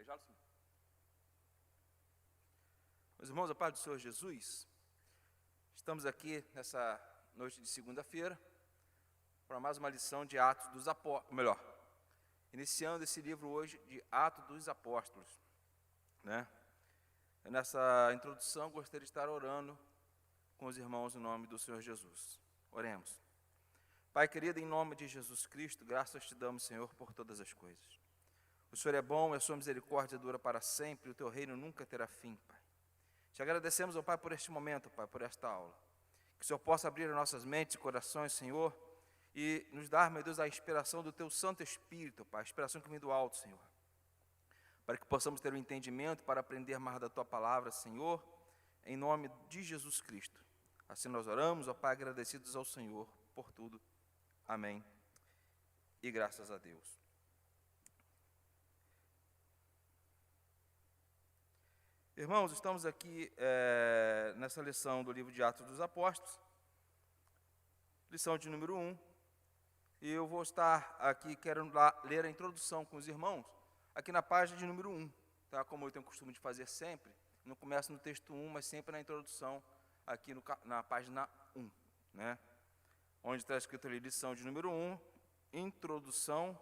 Já, sim. Meus irmãos, a paz do Senhor Jesus, estamos aqui nessa noite de segunda-feira para mais uma lição de Atos dos Apóstolos, iniciando esse livro hoje de Atos dos Apóstolos, né? Nessa introdução, gostaria de estar orando com os irmãos em nome do Senhor Jesus. Oremos. Pai querido, em nome de Jesus Cristo, graças te damos, Senhor, por todas as coisas. O Senhor é bom, a sua misericórdia dura para sempre, o teu reino nunca terá fim, Pai. Te agradecemos, ó Pai, por este momento, Pai, por esta aula. Que o Senhor possa abrir as nossas mentes e corações, Senhor, e nos dar, meu Deus, a inspiração do teu Santo Espírito, Pai, a inspiração que vem do alto, Senhor. Para que possamos ter o entendimento para aprender mais da tua palavra, Senhor, em nome de Jesus Cristo. Assim nós oramos, ó Pai, agradecidos ao Senhor por tudo. Amém. E graças a Deus. Irmãos, estamos aqui nessa lição do livro de Atos dos Apóstolos, lição de número 1, e eu vou estar aqui, quero ler a introdução com os irmãos, aqui na página de número 1, tá? Como eu tenho o costume de fazer sempre, não começo no texto 1, mas sempre na introdução, aqui na página 1, né? Onde está escrito ali, lição de número 1, introdução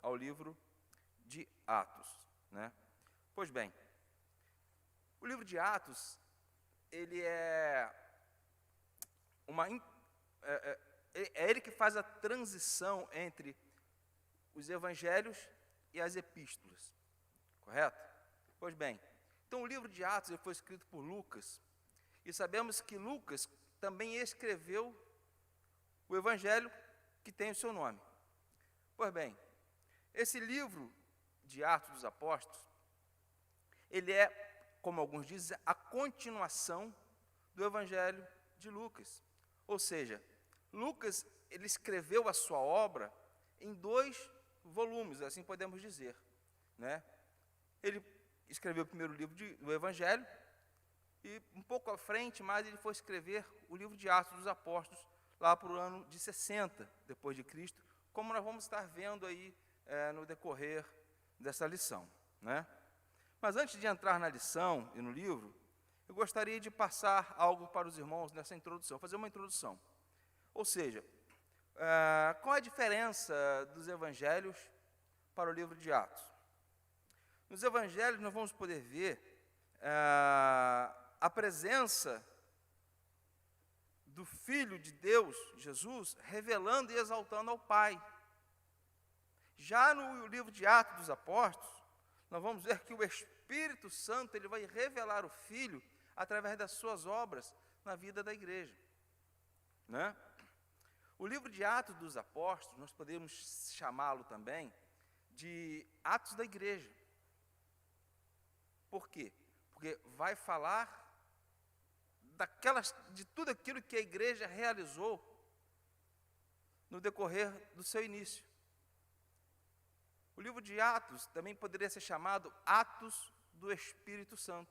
ao livro de Atos, né? Pois bem, o livro de Atos, ele é ele que faz a transição entre os evangelhos e as epístolas, correto? Pois bem, então o livro de Atos ele foi escrito por Lucas, e sabemos que Lucas também escreveu o evangelho que tem o seu nome. Pois bem, esse livro de Atos dos Apóstolos, ele é, como alguns dizem, a continuação do evangelho de Lucas. Ou seja, Lucas, ele escreveu a sua obra em 2 volumes, assim podemos dizer, né? Ele escreveu o primeiro livro do evangelho, e um pouco à frente, mais ele foi escrever o livro de Atos dos Apóstolos, lá para o ano de 60 depois de Cristo, como nós vamos estar vendo aí no decorrer dessa lição, né? Mas antes de entrar na lição e no livro, eu gostaria de passar algo para os irmãos nessa introdução, fazer uma introdução. Ou seja, qual a diferença dos evangelhos para o livro de Atos? Nos evangelhos nós vamos poder ver a presença do Filho de Deus, Jesus, revelando e exaltando ao Pai. Já no livro de Atos dos Apóstolos, nós vamos ver que o Espírito Santo ele vai revelar o Filho através das suas obras na vida da igreja, né? O livro de Atos dos Apóstolos, nós podemos chamá-lo também de Atos da Igreja. Por quê? Porque vai falar de tudo aquilo que a igreja realizou no decorrer do seu início. O livro de Atos também poderia ser chamado Atos do Espírito Santo.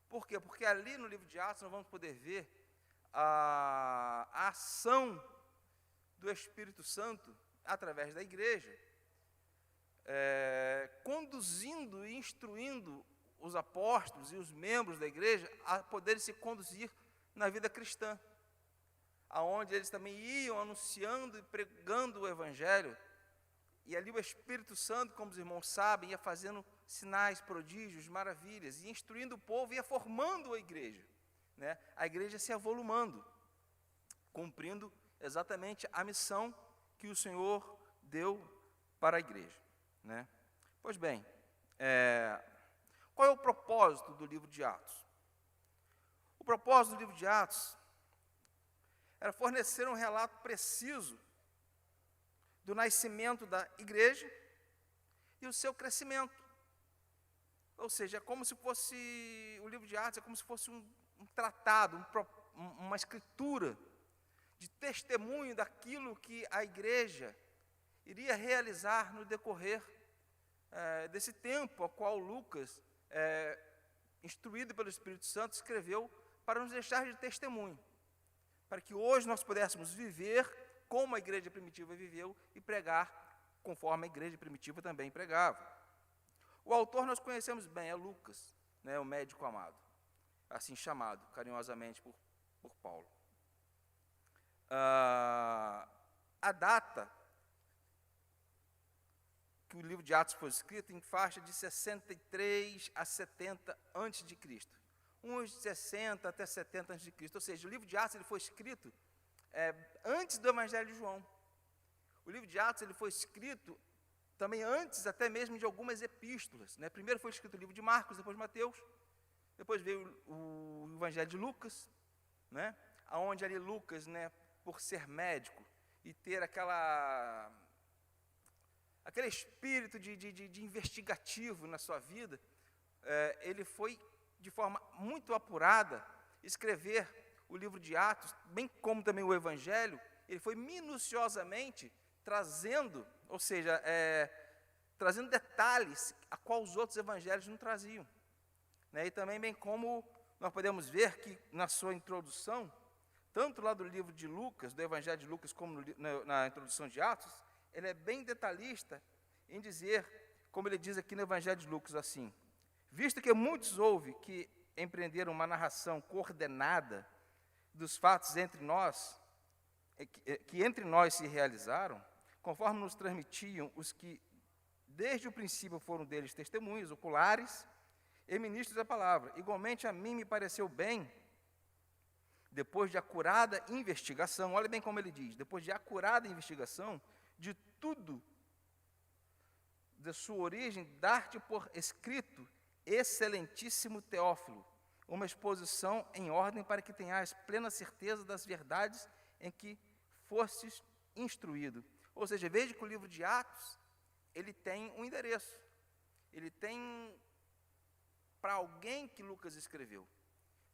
Por quê? Porque ali no livro de Atos nós vamos poder ver a ação do Espírito Santo através da igreja, conduzindo e instruindo os apóstolos e os membros da igreja a poderem se conduzir na vida cristã, aonde eles também iam anunciando e pregando o evangelho. E ali o Espírito Santo, como os irmãos sabem, ia fazendo sinais, prodígios, maravilhas, ia instruindo o povo, ia formando a igreja, né? A igreja se avolumando, cumprindo exatamente a missão que o Senhor deu para a igreja, né? Pois bem, qual é o propósito do livro de Atos? O propósito do livro de Atos era fornecer um relato preciso do nascimento da igreja e o seu crescimento. Ou seja, é como se fosse, o livro de Atos é como se fosse um tratado, uma escritura de testemunho daquilo que a igreja iria realizar no decorrer desse tempo, a qual Lucas, instruído pelo Espírito Santo, escreveu para nos deixar de testemunho, para que hoje nós pudéssemos viver como a igreja primitiva viveu e pregar conforme a igreja primitiva também pregava. O autor nós conhecemos bem, é Lucas, né, o médico amado, assim chamado carinhosamente por Paulo. A data que o livro de Atos foi escrito em faixa de 63 a 70 a.C., uns 60 até 70 a.C., ou seja, o livro de Atos ele foi escrito antes do Evangelho de João. O livro de Atos ele foi escrito também antes até mesmo de algumas epístolas, né? Primeiro foi escrito o livro de Marcos, depois Mateus, depois veio o Evangelho de Lucas, né? Onde ali Lucas, né, por ser médico e ter aquele espírito de investigativo na sua vida, ele foi, de forma muito apurada, escrever o livro de Atos, bem como também o Evangelho. Ele foi minuciosamente trazendo, ou seja, trazendo detalhes a qual os outros evangelhos não traziam, né? E também bem como nós podemos ver que na sua introdução, tanto lá do livro de Lucas, do Evangelho de Lucas, como na introdução de Atos, ele é bem detalhista em dizer, como ele diz aqui no Evangelho de Lucas, assim: visto que muitos houve que empreenderam uma narração coordenada dos fatos entre nós, que entre nós se realizaram, conforme nos transmitiam os que desde o princípio foram deles testemunhos oculares e ministros da palavra. Igualmente a mim me pareceu bem, depois de acurada investigação, olha bem como ele diz, depois de acurada investigação de tudo, da sua origem, dar-te por escrito, excelentíssimo Teófilo, uma exposição em ordem para que tenhas plena certeza das verdades em que fostes instruído. Ou seja, veja que o livro de Atos, ele tem um endereço, ele tem para alguém que Lucas escreveu,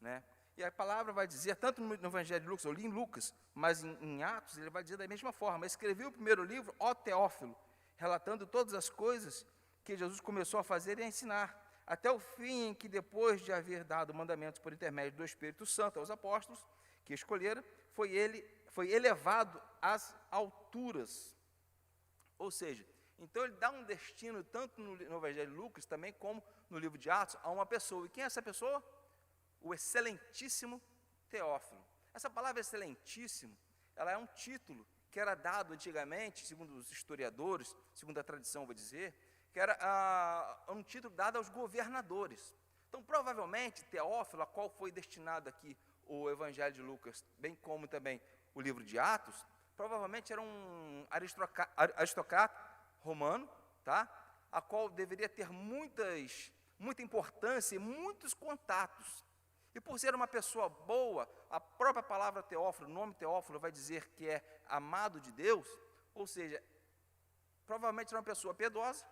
né? E a palavra vai dizer, tanto no Evangelho de Lucas, eu li em Lucas, mas em Atos, ele vai dizer da mesma forma: escreveu o primeiro livro, ó Teófilo, relatando todas as coisas que Jesus começou a fazer e a ensinar, até o fim em que, depois de haver dado mandamentos por intermédio do Espírito Santo aos apóstolos que escolheram, foi elevado às alturas. Ou seja, então ele dá um destino, tanto no Evangelho de Lucas, também como no livro de Atos, a uma pessoa. E quem é essa pessoa? O excelentíssimo Teófilo. Essa palavra excelentíssimo, ela é um título que era dado antigamente, segundo os historiadores, segundo a tradição, vou dizer, que era um título dado aos governadores. Então, provavelmente, Teófilo, a qual foi destinado aqui o Evangelho de Lucas, bem como também o livro de Atos, provavelmente era um aristocrata romano, tá? A qual deveria ter muita importância e muitos contatos. E por ser uma pessoa boa, a própria palavra Teófilo, o nome Teófilo vai dizer que é amado de Deus, ou seja, provavelmente era uma pessoa piedosa,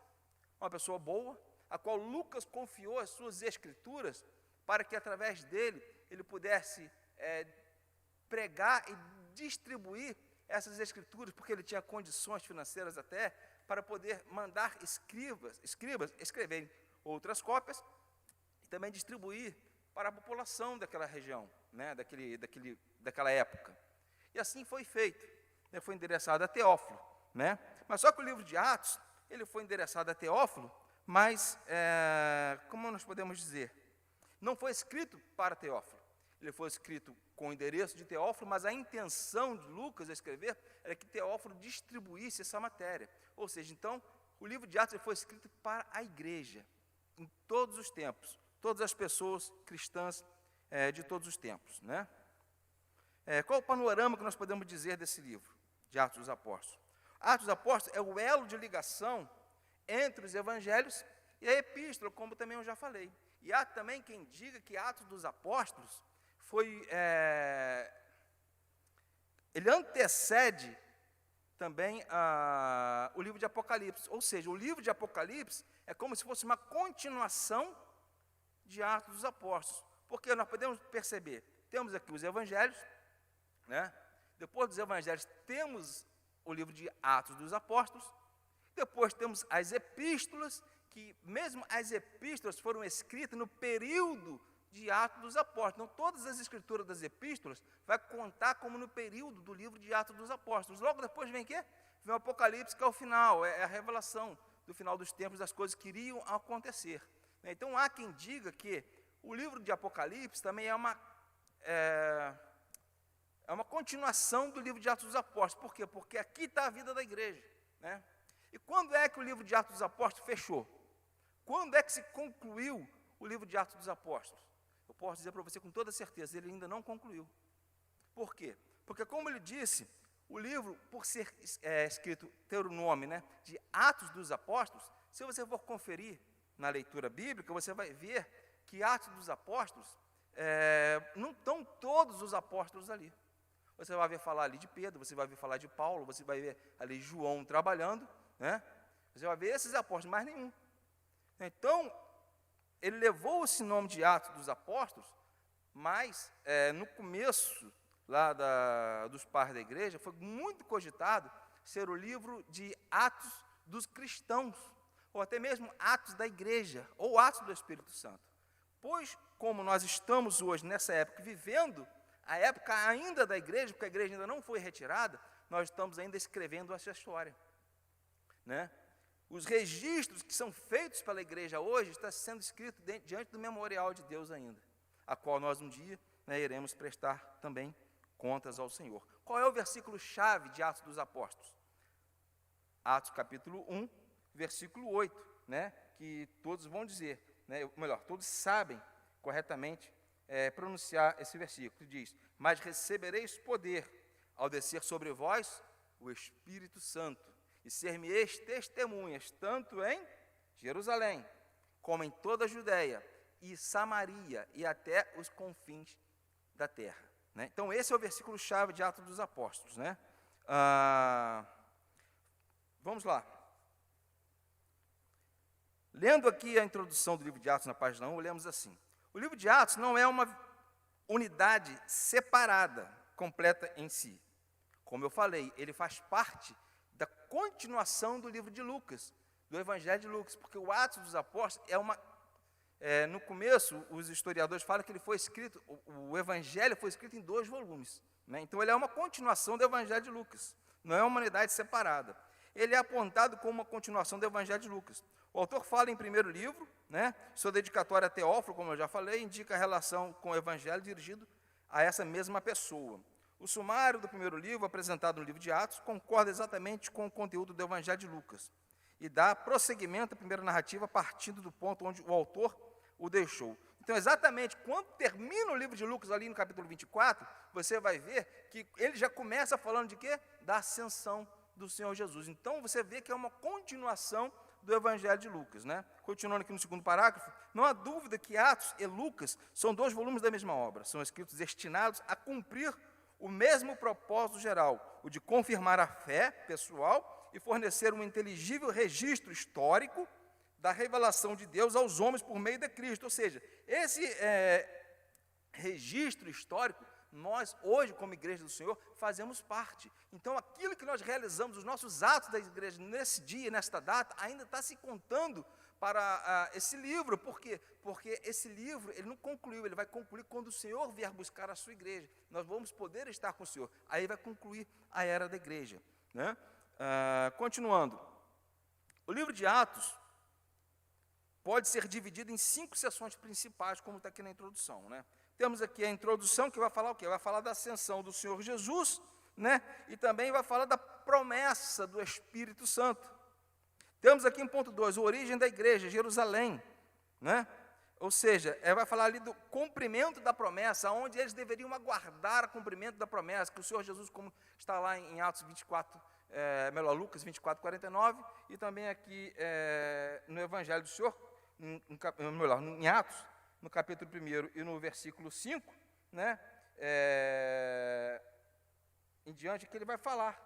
uma pessoa boa, a qual Lucas confiou as suas escrituras para que através dele ele pudesse pregar e distribuir essas escrituras, porque ele tinha condições financeiras até para poder mandar escribas escreverem outras cópias e também distribuir para a população daquela região, né, daquela época. E assim foi feito, né, foi endereçado a Teófilo, né? Mas só que o livro de Atos, ele foi endereçado a Teófilo, mas, como nós podemos dizer, não foi escrito para Teófilo. Ele foi escrito com o endereço de Teófilo, mas a intenção de Lucas a escrever era que Teófilo distribuísse essa matéria. Ou seja, então, o livro de Atos foi escrito para a igreja, em todos os tempos, todas as pessoas cristãs de todos os tempos, né? Qual o panorama que nós podemos dizer desse livro, de Atos dos Apóstolos? Atos dos Apóstolos é o elo de ligação entre os evangelhos e a epístola, como também eu já falei. E há também quem diga que Atos dos Apóstolos ele antecede também o livro de Apocalipse. Ou seja, o livro de Apocalipse é como se fosse uma continuação de Atos dos Apóstolos. Porque nós podemos perceber, temos aqui os evangelhos, né? Depois dos evangelhos temos o livro de Atos dos Apóstolos, depois temos as epístolas, que mesmo as epístolas foram escritas no período de Atos dos Apóstolos. Então, todas as escrituras das epístolas vai contar como no período do livro de Atos dos Apóstolos. Logo depois vem o quê? Vem o Apocalipse, que é o final, é a revelação do final dos tempos, das coisas que iriam acontecer. Então, há quem diga que o livro de Apocalipse também é uma continuação do livro de Atos dos Apóstolos. Por quê? Porque aqui está a vida da igreja. Né? E quando é que o livro de Atos dos Apóstolos fechou? Quando é que se concluiu o livro de Atos dos Apóstolos? Eu posso dizer para você com toda certeza, ele ainda não concluiu. Por quê? Porque, como ele disse, o livro, por ser escrito, ter o nome, né, de Atos dos Apóstolos, se você for conferir na leitura bíblica, você vai ver que Atos dos Apóstolos, não estão todos os apóstolos ali. Você vai ver falar ali de Pedro, você vai ver falar de Paulo, você vai ver ali João trabalhando, né? Você vai ver esses apóstolos, mais nenhum. Então, ele levou esse nome de Atos dos Apóstolos, mas no começo lá dos pais da igreja, foi muito cogitado ser o livro de Atos dos cristãos, ou até mesmo Atos da igreja, ou Atos do Espírito Santo. Pois, como nós estamos hoje, nessa época, vivendo a época ainda da igreja, porque a igreja ainda não foi retirada, nós estamos ainda escrevendo essa história. Né? Os registros que são feitos pela igreja hoje, estão sendo escritos diante do memorial de Deus ainda, a qual nós um dia, né, iremos prestar também contas ao Senhor. Qual é o versículo-chave de Atos dos Apóstolos? Atos capítulo 1, versículo 8, né, que todos vão dizer, né, melhor, todos sabem corretamente pronunciar esse versículo. Diz: mas recebereis poder ao descer sobre vós o Espírito Santo, e ser-me-eis testemunhas, tanto em Jerusalém, como em toda a Judéia e Samaria, e até os confins da terra. Né? Então, esse é o versículo-chave de Atos dos Apóstolos. Né? Vamos lá. Lendo aqui a introdução do livro de Atos na página 1, lemos assim: o livro de Atos não é uma unidade separada, completa em si. Como eu falei, ele faz parte da continuação do livro de Lucas, do Evangelho de Lucas, porque o Atos dos Apóstolos no começo, os historiadores falam que ele foi escrito, o Evangelho foi escrito em 2 volumes. Né? Então, ele é uma continuação do Evangelho de Lucas, não é uma unidade separada. Ele é apontado como uma continuação do Evangelho de Lucas. O autor fala em primeiro livro, né, sua dedicatória a Teófilo, como eu já falei, indica a relação com o Evangelho dirigido a essa mesma pessoa. O sumário do primeiro livro, apresentado no livro de Atos, concorda exatamente com o conteúdo do Evangelho de Lucas e dá prosseguimento à primeira narrativa, partindo do ponto onde o autor o deixou. Então, exatamente quando termina o livro de Lucas, ali no capítulo 24, você vai ver que ele já começa falando de quê? Da ascensão do Senhor Jesus. Então, você vê que é uma continuação do Evangelho de Lucas. Né? Continuando aqui no segundo parágrafo, não há dúvida que Atos e Lucas são 2 volumes da mesma obra, são escritos destinados a cumprir o mesmo propósito geral, o de confirmar a fé pessoal e fornecer um inteligível registro histórico da revelação de Deus aos homens por meio de Cristo. Ou seja, esse registro histórico, nós hoje, como Igreja do Senhor, fazemos parte. Então, aquilo que nós realizamos, os nossos atos da igreja nesse dia, nesta data, ainda está se contando para esse livro. Por quê? Porque esse livro, ele não concluiu, ele vai concluir quando o Senhor vier buscar a sua igreja. Nós vamos poder estar com o Senhor. Aí vai concluir a era da igreja. Né? Continuando. O livro de Atos pode ser dividido em 5 sessões principais, como está aqui na introdução. Né? Temos aqui a introdução, que vai falar o quê? Vai falar da ascensão do Senhor Jesus, né? E também vai falar da promessa do Espírito Santo. Temos aqui em ponto 2, a origem da igreja, Jerusalém, né? Ou seja, vai falar ali do cumprimento da promessa, onde eles deveriam aguardar o cumprimento da promessa, que o Senhor Jesus, como está lá em Atos 24, Lucas 24, 49, e também aqui no Evangelho do Senhor, em Atos, no capítulo 1 e no versículo 5, né, em diante, que ele vai falar.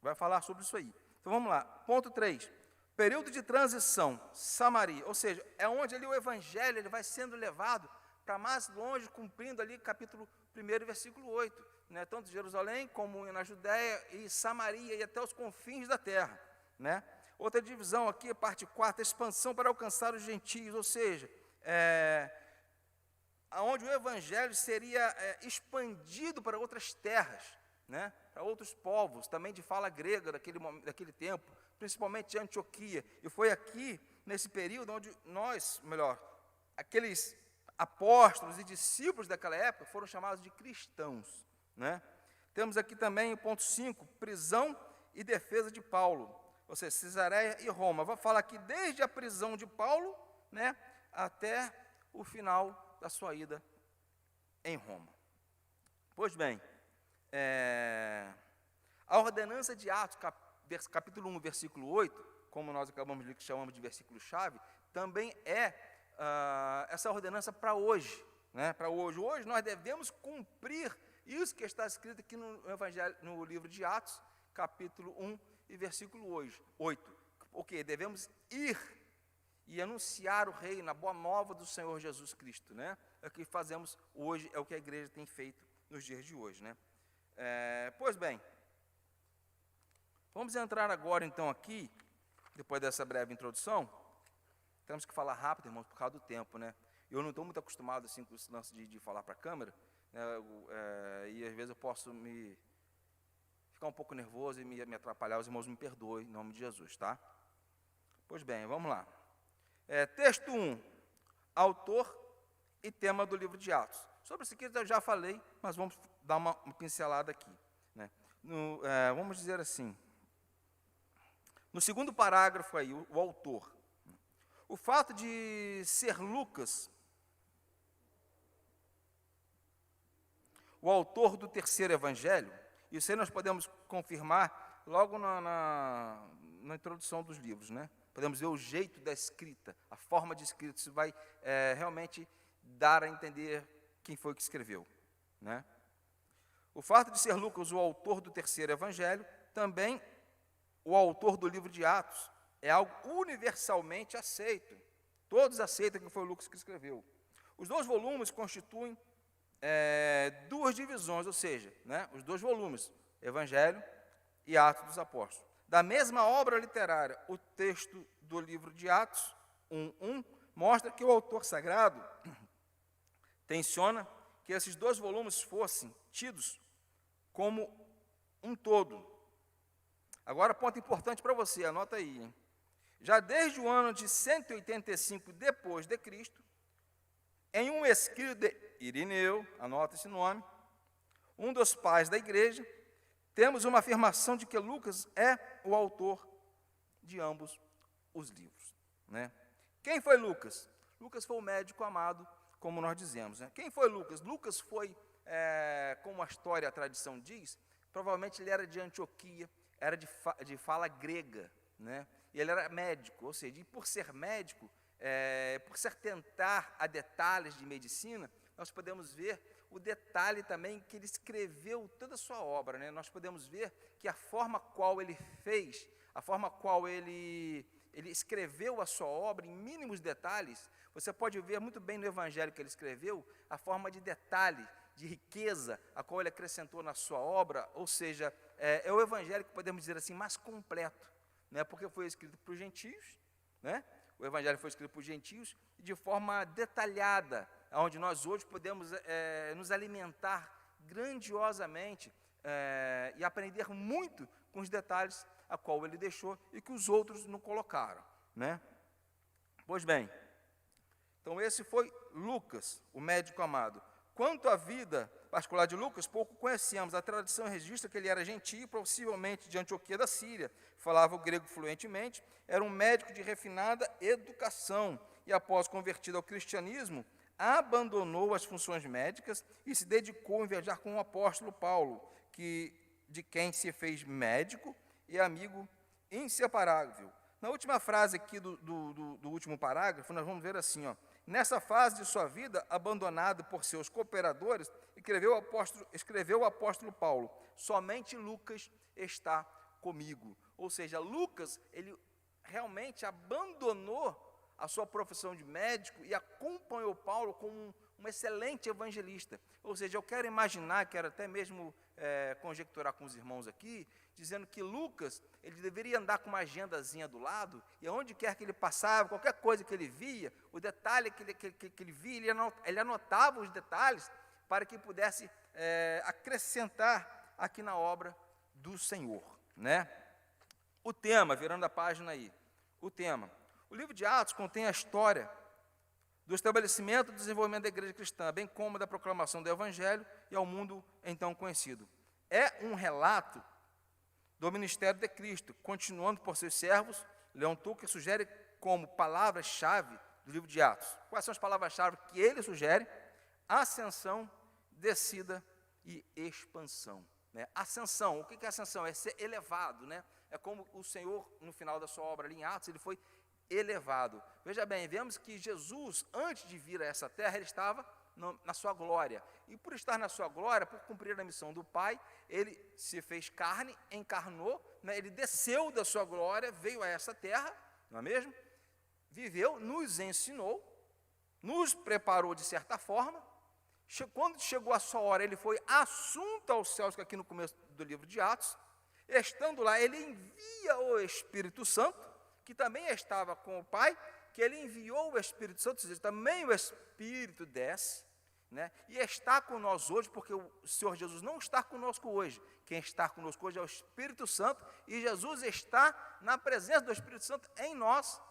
Vai falar sobre isso aí. Então, vamos lá. Ponto 3. Período de transição, Samaria. Ou seja, é onde ali o Evangelho ele vai sendo levado para mais longe, cumprindo ali capítulo 1, versículo 8. Né, tanto Jerusalém como na Judéia e Samaria e até os confins da terra. Né? Outra divisão aqui, parte 4, expansão para alcançar os gentios, ou seja, onde o Evangelho seria expandido para outras terras, né, para outros povos, também de fala grega daquele tempo, principalmente de Antioquia. E foi aqui, nesse período, onde aqueles apóstolos e discípulos daquela época foram chamados de cristãos, né? Temos aqui também o ponto 5, prisão e defesa de Paulo, ou seja, Cesareia e Roma. Vou falar aqui desde a prisão de Paulo, né, até o final da sua ida em Roma. Pois bem, a ordenança de Atos, capítulo 1, versículo 8, como nós acabamos de ler, que chamamos de versículo-chave, também é essa ordenança para hoje, né? Para hoje. Hoje nós devemos cumprir isso que está escrito aqui no livro de Atos, capítulo 1 e versículo 8. Porque devemos ir e anunciar o reino, a boa nova do Senhor Jesus Cristo, né? É o que fazemos hoje, é o que a igreja tem feito nos dias de hoje, né? Pois bem, vamos entrar agora então aqui, depois dessa breve introdução. Temos que falar rápido, irmãos, por causa do tempo, né? Eu não estou muito acostumado assim com esse lance de falar para a câmera, né? E às vezes eu posso ficar um pouco nervoso e me atrapalhar. Os irmãos me perdoem, em nome de Jesus, tá? Pois bem, vamos lá. Texto 1, autor e tema do livro de Atos. Sobre isso aqui eu já falei, mas vamos dar uma pincelada aqui, né? Vamos dizer assim, no segundo parágrafo aí, o autor. O fato de ser Lucas o autor do terceiro evangelho, isso aí nós podemos confirmar logo na introdução dos livros, né? Podemos ver o jeito da escrita, a forma de escrita, isso vai realmente dar a entender quem foi que escreveu, né? O fato de ser Lucas o autor do terceiro evangelho, também o autor do livro de Atos, é algo universalmente aceito. Todos aceitam que foi Lucas que escreveu. Os dois volumes constituem duas divisões, ou seja, né, os dois volumes, Evangelho e Atos dos Apóstolos. Da mesma obra literária, o texto do livro de Atos 1:1 mostra que o autor sagrado tenciona que esses dois volumes fossem tidos como um todo. Agora, ponto importante para você, anota aí, hein? Já desde o ano de 185 depois de Cristo, em um escrito de Irineu, anota esse nome, um dos pais da igreja, temos uma afirmação de que Lucas é o autor de ambos os livros, né? Quem foi Lucas? Lucas foi o médico amado, como nós dizemos, né? Quem foi Lucas? Lucas foi, como a história, a tradição diz, provavelmente ele era de Antioquia, era de fala grega, né? E ele era médico, ou seja, e por ser médico, por se atentar a detalhes de medicina, nós podemos ver o detalhe também que ele escreveu toda a sua obra, né? Nós podemos ver que a forma qual ele fez, a forma qual ele escreveu a sua obra em mínimos detalhes, você pode ver muito bem no evangelho que ele escreveu, a forma de detalhe, de riqueza, a qual ele acrescentou na sua obra, ou seja, é o evangelho que podemos dizer assim, mais completo, né? Porque foi escrito para os gentios, né? O evangelho foi escrito para os gentios de forma detalhada, onde nós hoje podemos nos alimentar grandiosamente e aprender muito com os detalhes a qual ele deixou e que os outros não colocaram, né? Pois bem, então esse foi Lucas, o médico amado. Quanto à vida particular de Lucas, pouco conhecemos. A tradição registra que ele era gentio, possivelmente de Antioquia da Síria, falava o grego fluentemente, era um médico de refinada educação e, após convertido ao cristianismo, abandonou as funções médicas e se dedicou a viajar com o apóstolo Paulo, de quem se fez médico e amigo inseparável. Na última frase aqui do último parágrafo, nós vamos ver assim, ó: nessa fase de sua vida, abandonado por seus cooperadores, escreveu o apóstolo Paulo: somente Lucas está comigo. Ou seja, Lucas, ele realmente abandonou a sua profissão de médico e acompanhou Paulo como um excelente evangelista. Ou seja, eu quero imaginar, quero até mesmo conjecturar com os irmãos aqui, dizendo que Lucas, ele deveria andar com uma agendazinha do lado, e onde quer que ele passava, qualquer coisa que ele via, o detalhe que ele via, ele anotava os detalhes para que pudesse acrescentar aqui na obra do Senhor, né? O tema, virando a página aí, o tema. O livro de Atos contém a história do estabelecimento e desenvolvimento da igreja cristã, bem como da proclamação do evangelho e ao mundo então conhecido. É um relato do ministério de Cristo, continuando por seus servos. Leon Tucker sugere como palavras-chave do livro de Atos. Quais são as palavras-chave que ele sugere? Ascensão, descida e expansão. Né? Ascensão, o que é ascensão? É ser elevado, né? É como o Senhor, no final da sua obra ali em Atos, ele foi elevado. Veja bem, vemos que Jesus, antes de vir a essa terra, ele estava na sua glória. E por estar na sua glória, por cumprir a missão do Pai, ele se fez carne, encarnou, né? Ele desceu da sua glória, veio a essa terra, não é mesmo? Viveu, nos ensinou, nos preparou de certa forma. Quando chegou a sua hora, ele foi assunto aos céus, que aqui no começo do livro de Atos. Estando lá, ele envia o Espírito Santo, que também estava com o Pai, que ele enviou o Espírito Santo, ou seja, também o Espírito desce, né? E está com nós hoje, porque o Senhor Jesus não está conosco hoje. Quem está conosco hoje é o Espírito Santo, e Jesus está na presença do Espírito Santo em nós,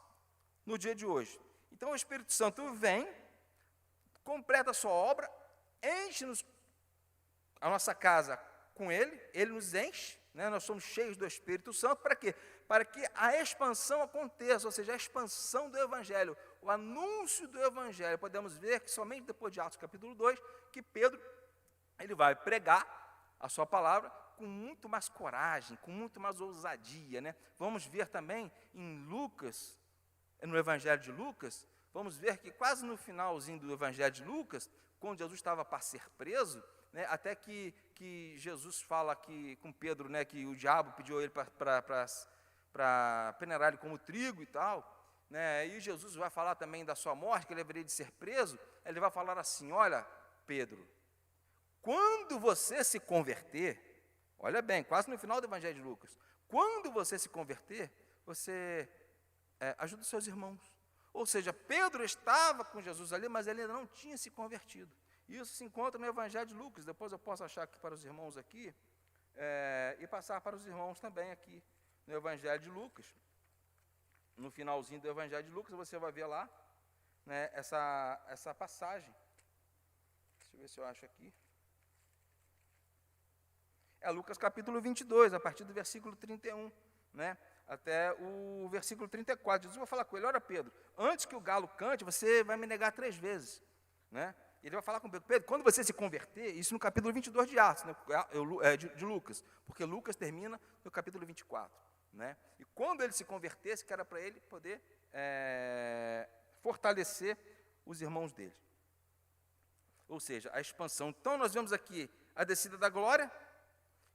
no dia de hoje. Então o Espírito Santo vem, completa a sua obra, enche-nos a nossa casa com ele nos enche, né? Nós somos cheios do Espírito Santo, para quê? Para que a expansão aconteça, ou seja, a expansão do Evangelho, o anúncio do Evangelho. Podemos ver que somente depois de Atos capítulo 2, que Pedro ele vai pregar a sua palavra com muito mais coragem, com muito mais ousadia, né? Vamos ver também em Lucas, no Evangelho de Lucas, vamos ver que quase no finalzinho do Evangelho de Lucas, quando Jesus estava para ser preso, né, até que Jesus fala aqui com Pedro, né, que o diabo pediu ele para peneirar ele como trigo e tal, né, e Jesus vai falar também da sua morte, que ele deveria de ser preso. Ele vai falar assim: olha, Pedro, quando você se converter, olha bem, quase no final do Evangelho de Lucas, quando você se converter, você ajuda os seus irmãos. Ou seja, Pedro estava com Jesus ali, mas ele ainda não tinha se convertido. Isso se encontra no Evangelho de Lucas. Depois eu posso achar aqui para os irmãos aqui, e passar para os irmãos também aqui no Evangelho de Lucas. No finalzinho do Evangelho de Lucas, você vai ver lá, né, essa passagem. Deixa eu ver se eu acho aqui. É Lucas capítulo 22, a partir do versículo 31, né, até o versículo 34. Jesus vai falar com ele: olha, Pedro, antes que o galo cante, você vai me negar 3 vezes. Né? Ele vai falar com Pedro: Pedro, quando você se converter, isso no capítulo 22 de Atos, né, de Lucas, porque Lucas termina no capítulo 24. Né? E quando ele se convertesse, que era para ele poder fortalecer os irmãos dele. Ou seja, a expansão. Então nós vemos aqui a descida da glória,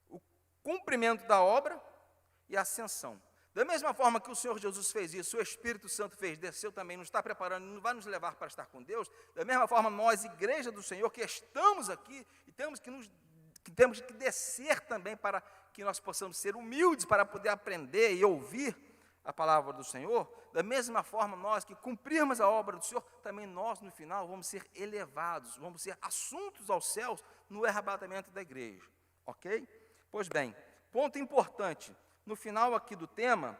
o cumprimento da obra e a ascensão. Da mesma forma que o Senhor Jesus fez isso, o Espírito Santo fez, desceu também, nos está preparando, não vai nos levar para estar com Deus. Da mesma forma, nós, igreja do Senhor, que estamos aqui, e temos que descer também para que nós possamos ser humildes, para poder aprender e ouvir a palavra do Senhor. Da mesma forma, nós que cumprirmos a obra do Senhor, também nós, no final, vamos ser elevados, vamos ser assuntos aos céus no arrebatamento da igreja. Ok? Pois bem, ponto importante. No final aqui do tema,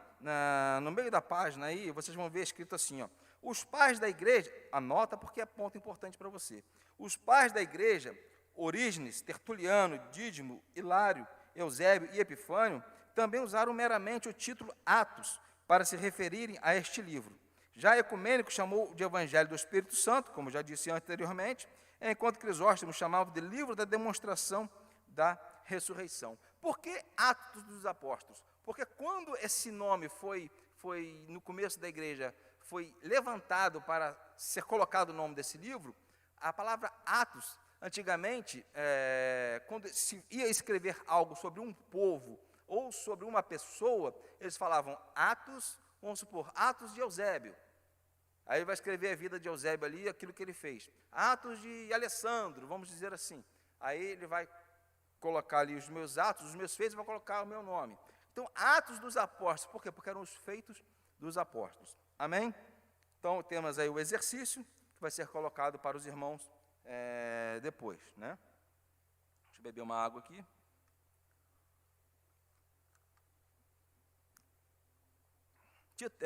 no meio da página aí, vocês vão ver escrito assim, ó: os pais da igreja, anota porque é ponto importante para você. Os pais da igreja, Orígenes, Tertuliano, Dídimo, Hilário, Eusébio e Epifânio, também usaram meramente o título Atos para se referirem a este livro. Já Ecumênico chamou de Evangelho do Espírito Santo, como já disse anteriormente, enquanto Crisóstomo chamava de livro da demonstração da ressurreição. Por que Atos dos Apóstolos? Porque quando esse nome foi no começo da igreja, foi levantado para ser colocado o nome desse livro, a palavra Atos, antigamente, quando se ia escrever algo sobre um povo ou sobre uma pessoa, eles falavam Atos, vamos supor, Atos de Eusébio. Aí ele vai escrever a vida de Eusébio ali, aquilo que ele fez. Atos de Alessandro, vamos dizer assim. Aí ele vai colocar ali os meus atos, os meus feitos, vai colocar o meu nome. Então, Atos dos Apóstolos, por quê? Porque eram os feitos dos apóstolos. Amém? Então, temos aí o exercício, que vai ser colocado para os irmãos depois, né? Deixa eu beber uma água aqui.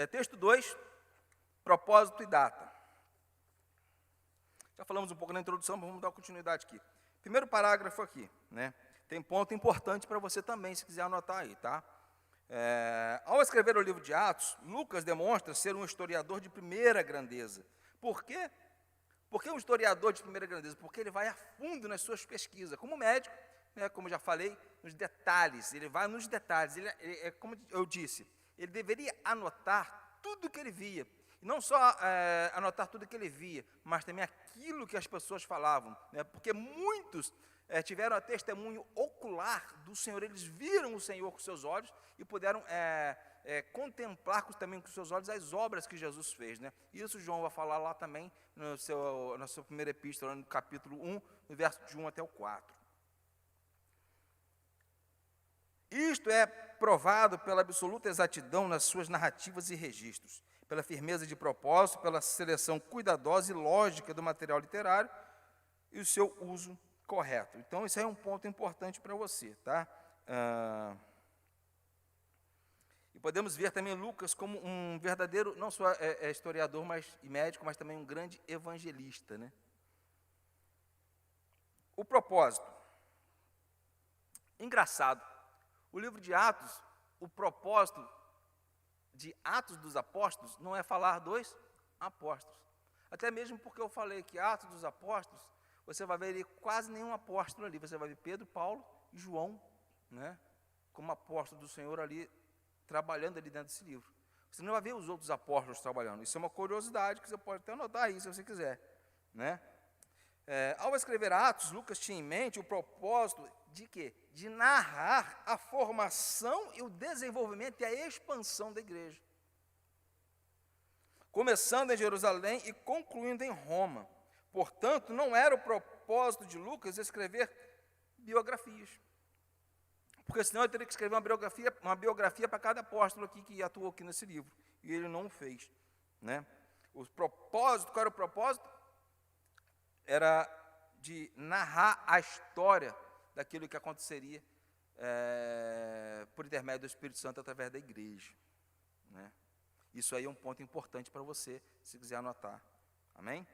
Texto 2, propósito e data. Já falamos um pouco na introdução, mas vamos dar continuidade aqui. Primeiro parágrafo aqui, né? Tem ponto importante para você também, se quiser anotar aí, tá? Ao escrever o livro de Atos, Lucas demonstra ser um historiador de primeira grandeza. Por quê? Por que um historiador de primeira grandeza? Porque ele vai a fundo nas suas pesquisas. Como médico, né, como já falei, nos detalhes. Ele vai nos detalhes. Como eu disse, ele deveria anotar tudo o que ele via. E não só anotar tudo o que ele via, mas também aquilo que as pessoas falavam. Né, porque muitos tiveram a testemunho ocular do Senhor. Eles viram o Senhor com seus olhos e puderam contemplar também com seus olhos as obras que Jesus fez. Né? Isso João vai falar lá também na sua primeira epístola, no capítulo 1, no verso de 1 até o 4. Isto é provado pela absoluta exatidão nas suas narrativas e registros, pela firmeza de propósito, pela seleção cuidadosa e lógica do material literário e o seu uso correto. Então, isso aí é um ponto importante para você, tá? E podemos ver também Lucas como um verdadeiro, não só historiador e médico, mas também um grande evangelista, né? O propósito. Engraçado, o livro de Atos, o propósito de Atos dos Apóstolos não é falar dos apóstolos. Até mesmo porque eu falei que Atos dos Apóstolos, você vai ver ali quase nenhum apóstolo ali. Você vai ver Pedro, Paulo e João, né, como apóstolo do Senhor ali, trabalhando ali dentro desse livro. Você não vai ver os outros apóstolos trabalhando. Isso é uma curiosidade que você pode até anotar aí, se você quiser. Né? Ao escrever Atos, Lucas tinha em mente o propósito de quê? De narrar a formação e o desenvolvimento e a expansão da igreja. Começando em Jerusalém e concluindo em Roma. Portanto, não era o propósito de Lucas escrever biografias. Porque senão ele teria que escrever uma biografia para cada apóstolo aqui que atuou aqui nesse livro. E ele não o fez. Né? O propósito, qual era o propósito? Era de narrar a história daquilo que aconteceria por intermédio do Espírito Santo através da igreja. Né? Isso aí é um ponto importante para você, se quiser anotar. Amém?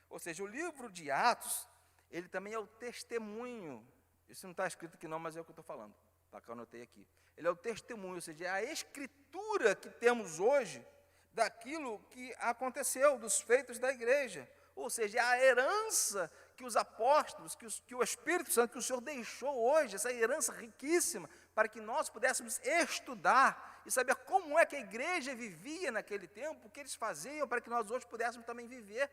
Ou seja, o livro de Atos, ele também é o testemunho. Isso não está escrito aqui não, mas é o que eu estou falando. Tá, que eu anotei aqui. Ele é o testemunho, ou seja, é a escritura que temos hoje daquilo que aconteceu, dos feitos da igreja. Ou seja, é a herança que os apóstolos, que o Espírito Santo, que o Senhor deixou hoje, essa herança riquíssima, para que nós pudéssemos estudar e saber como é que a igreja vivia naquele tempo, o que eles faziam, para que nós hoje pudéssemos também viver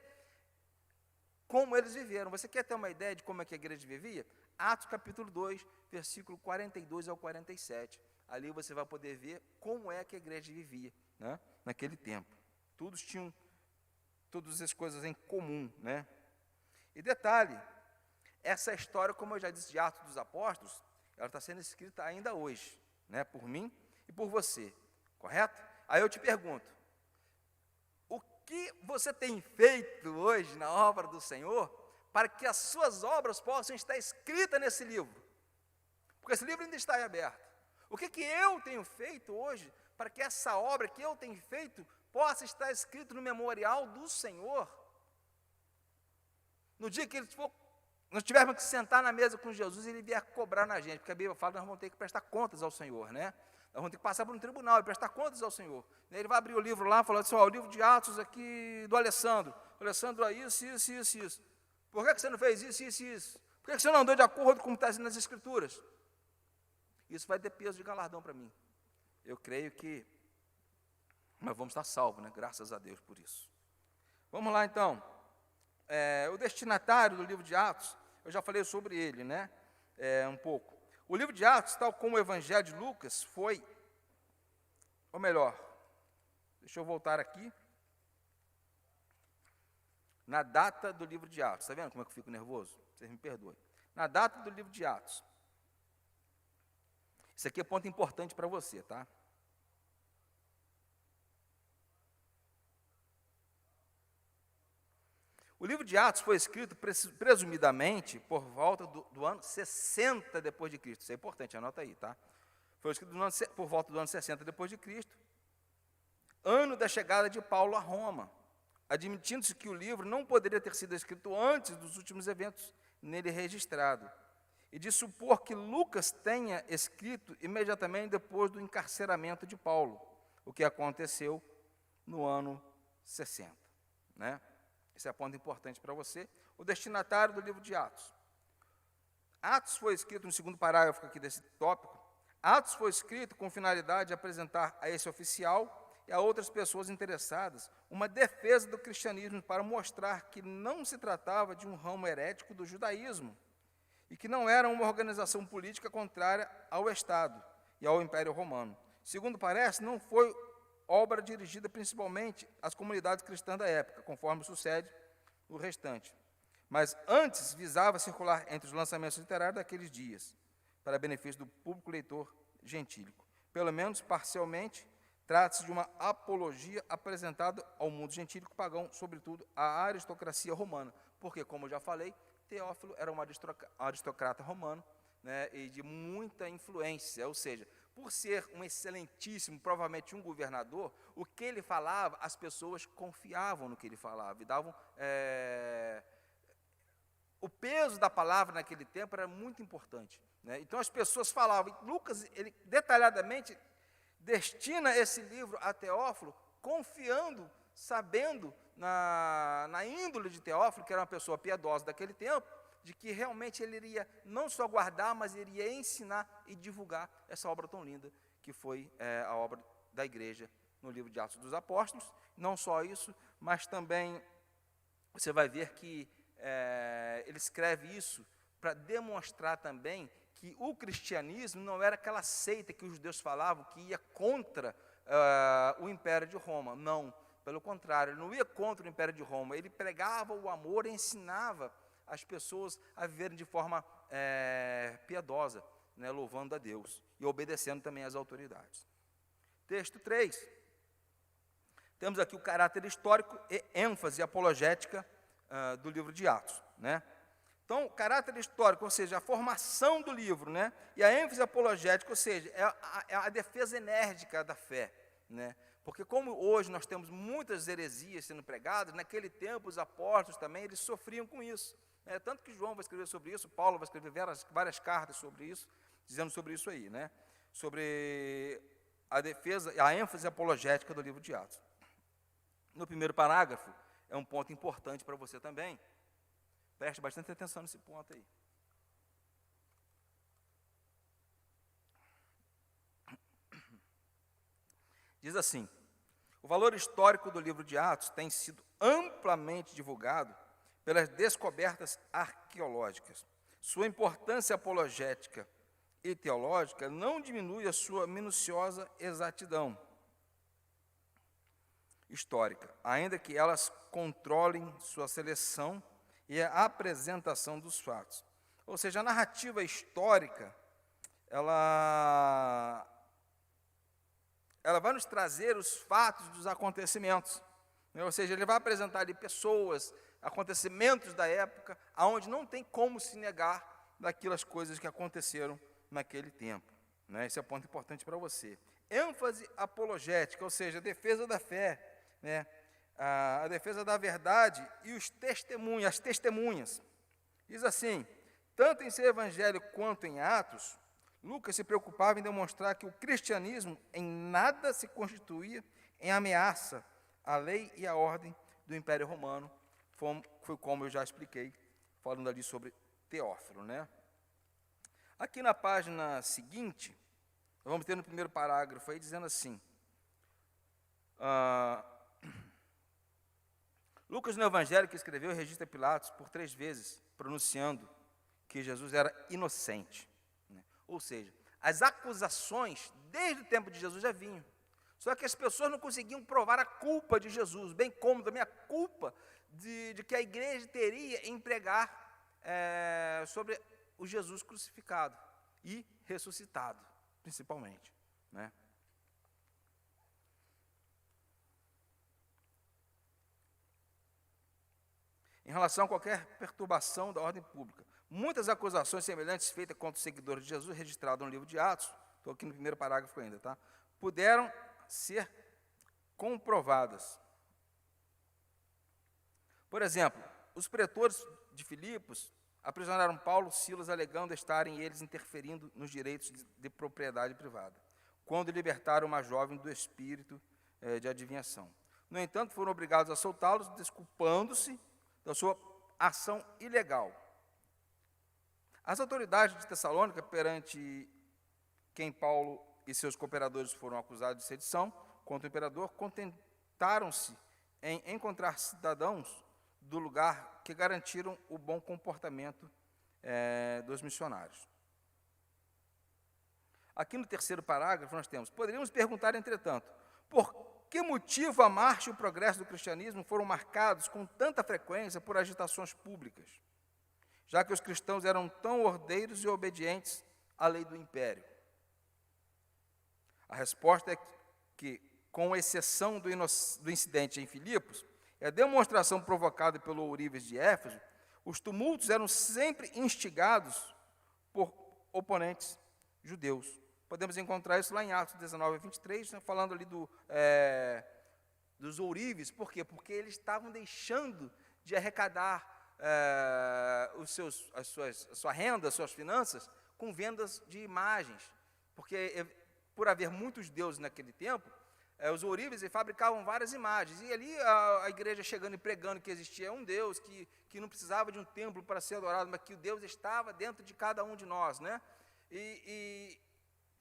como eles viveram. Você quer ter uma ideia de como é que a igreja vivia? Atos capítulo 2, versículo 42 ao 47. Ali você vai poder ver como é que a igreja vivia, né, naquele tempo. Todos tinham todas as coisas em comum, né? E detalhe, essa história, como eu já disse, de Atos dos Apóstolos, ela está sendo escrita ainda hoje, né, por mim e por você, correto? Aí eu te pergunto, o que você tem feito hoje na obra do Senhor para que as suas obras possam estar escritas nesse livro? Porque esse livro ainda está aí aberto. O que eu tenho feito hoje para que essa obra que eu tenho feito possa estar escrito no memorial do Senhor? No dia que nós tivermos que sentar na mesa com Jesus, ele vier cobrar na gente, porque a Bíblia fala que nós vamos ter que prestar contas ao Senhor, né? Nós vamos ter que passar por um tribunal e prestar contas ao Senhor. Ele vai abrir o livro lá, falando assim, o livro de Atos aqui do Alessandro. Alessandro, isso. Por que você não fez isso? Por que você não andou de acordo com o que está nas Escrituras? Isso vai ter peso de galardão para mim. Eu creio que nós vamos estar salvos, né? Graças a Deus por isso. Vamos lá, então. O destinatário do livro de Atos, eu já falei sobre ele, né? Um pouco. O livro de Atos, tal como o Evangelho de Lucas, foi, ou melhor, deixa eu voltar aqui, na data do livro de Atos. Está vendo como é que eu fico nervoso? Vocês me perdoem. Na data do livro de Atos. Isso aqui é ponto importante para você, tá? O livro de Atos foi escrito, presumidamente, por volta do ano 60 depois de Cristo. Isso é importante, anota aí, tá? Foi escrito por volta do ano 60 depois de Cristo, ano da chegada de Paulo a Roma, admitindo-se que o livro não poderia ter sido escrito antes dos últimos eventos nele registrados, e de supor que Lucas tenha escrito imediatamente depois do encarceramento de Paulo, o que aconteceu no ano 60. Né? Esse é um ponto importante para você. O destinatário do livro de Atos. Atos foi escrito no segundo parágrafo aqui desse tópico. Atos foi escrito com finalidade de apresentar a esse oficial e a outras pessoas interessadas uma defesa do cristianismo para mostrar que não se tratava de um ramo herético do judaísmo e que não era uma organização política contrária ao Estado e ao Império Romano. Segundo parece, não foi obra dirigida principalmente às comunidades cristãs da época, conforme sucede no restante, mas antes visava circular entre os lançamentos literários daqueles dias, para benefício do público leitor gentílico. Pelo menos parcialmente, trata-se de uma apologia apresentada ao mundo gentílico pagão, sobretudo à aristocracia romana, porque, como eu já falei, Teófilo era um aristocrata romano, né, e de muita influência, ou seja, por ser um excelentíssimo, provavelmente um governador, o que ele falava, as pessoas confiavam no que ele falava, e davam... O peso da palavra naquele tempo era muito importante. Né? Então as pessoas falavam, Lucas, ele detalhadamente destina esse livro a Teófilo, confiando, sabendo na índole de Teófilo, que era uma pessoa piedosa daquele tempo, de que realmente ele iria não só guardar, mas iria ensinar e divulgar essa obra tão linda, que foi a obra da igreja no livro de Atos dos Apóstolos. Não só isso, mas também você vai ver que ele escreve isso para demonstrar também que o cristianismo não era aquela seita que os judeus falavam, que ia contra o Império de Roma. Não, pelo contrário, ele não ia contra o Império de Roma, ele pregava o amor e ensinava as pessoas a viverem de forma piedosa, né, louvando a Deus e obedecendo também às autoridades. Texto 3. Temos aqui o caráter histórico e ênfase apologética do livro de Atos. Né? Então, o caráter histórico, ou seja, a formação do livro, né, e a ênfase apologética, ou seja, é a defesa enérgica da fé. Né? Porque como hoje nós temos muitas heresias sendo pregadas, naquele tempo os apóstolos também, eles sofriam com isso. Tanto que João vai escrever sobre isso, Paulo vai escrever várias cartas sobre isso, dizendo sobre isso aí, né? Sobre a defesa, a ênfase apologética do livro de Atos. No primeiro parágrafo, é um ponto importante para você também. Preste bastante atenção nesse ponto aí. Diz assim: o valor histórico do livro de Atos tem sido amplamente divulgado pelas descobertas arqueológicas. Sua importância apologética e teológica não diminui a sua minuciosa exatidão histórica, ainda que elas controlem sua seleção e a apresentação dos fatos. Ou seja, a narrativa histórica, ela vai nos trazer os fatos dos acontecimentos. Né? Ou seja, ele vai apresentar ali pessoas, acontecimentos da época, aonde não tem como se negar daquelas coisas que aconteceram naquele tempo. Né? Esse é um ponto importante para você. ênfase apologética, ou seja, a defesa da fé, né? A defesa da verdade e os testemunhos, as testemunhas. Diz assim: tanto em seu evangelho quanto em Atos, Lucas se preocupava em demonstrar que o cristianismo em nada se constituía em ameaça à lei e à ordem do Império Romano, foi como eu já expliquei, falando ali sobre Teófilo, né? Aqui na página seguinte, nós vamos ter no primeiro parágrafo aí, dizendo assim, Lucas no Evangelho que escreveu registra Pilatos por 3 vezes, pronunciando que Jesus era inocente. Né? Ou seja, as acusações, desde o tempo de Jesus, já vinham. Só que as pessoas não conseguiam provar a culpa de Jesus, bem como também a culpa de que a igreja teria em pregar sobre o Jesus crucificado e ressuscitado, principalmente. Né? Em relação a qualquer perturbação da ordem pública, muitas acusações semelhantes feitas contra os seguidores de Jesus, registradas no livro de Atos, estou aqui no primeiro parágrafo ainda, tá? Puderam ser comprovadas. Por exemplo, os pretores de Filipos aprisionaram Paulo e Silas, alegando estarem eles interferindo nos direitos de propriedade privada, quando libertaram uma jovem do espírito de adivinhação. No entanto, foram obrigados a soltá-los, desculpando-se da sua ação ilegal. As autoridades de Tessalônica, perante quem Paulo e seus cooperadores foram acusados de sedição contra o imperador, contentaram-se em encontrar cidadãos do lugar que garantiram o bom comportamento dos missionários. Aqui no terceiro parágrafo nós temos: poderíamos perguntar, entretanto, por que motivo a marcha e o progresso do cristianismo foram marcados com tanta frequência por agitações públicas, já que os cristãos eram tão ordeiros e obedientes à lei do império? A resposta é que, com exceção do incidente em Filipos, a demonstração provocada pelo ourives de Éfeso, os tumultos eram sempre instigados por oponentes judeus. Podemos encontrar isso lá em Atos 19, 23, falando ali dos ourives. Por quê? Porque eles estavam deixando de arrecadar a sua renda, as suas finanças, com vendas de imagens. Porque, por haver muitos deuses naquele tempo, os ourives fabricavam várias imagens, e ali a igreja chegando e pregando que existia um Deus, que não precisava de um templo para ser adorado, mas que o Deus estava dentro de cada um de nós, né? E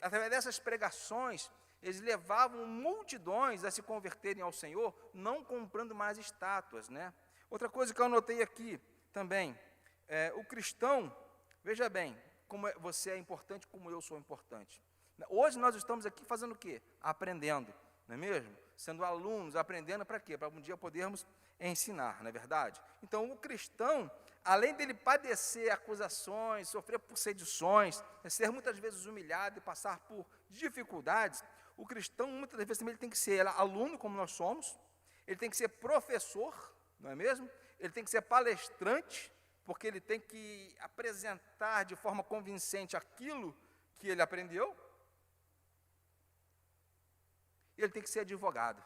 através dessas pregações, eles levavam multidões a se converterem ao Senhor, não comprando mais estátuas, né? Outra coisa que eu anotei aqui também, o cristão, veja bem, como você é importante, como eu sou importante. Hoje nós estamos aqui fazendo o quê? Aprendendo. Não é mesmo? Sendo alunos, aprendendo para quê? Para um dia podermos ensinar, não é verdade? Então, o cristão, além dele padecer acusações, sofrer por sedições, ser muitas vezes humilhado e passar por dificuldades, o cristão, muitas vezes, também ele tem que ser aluno, como nós somos, ele tem que ser professor, não é mesmo? Ele tem que ser palestrante, porque ele tem que apresentar de forma convincente aquilo que ele aprendeu. Ele tem que ser advogado,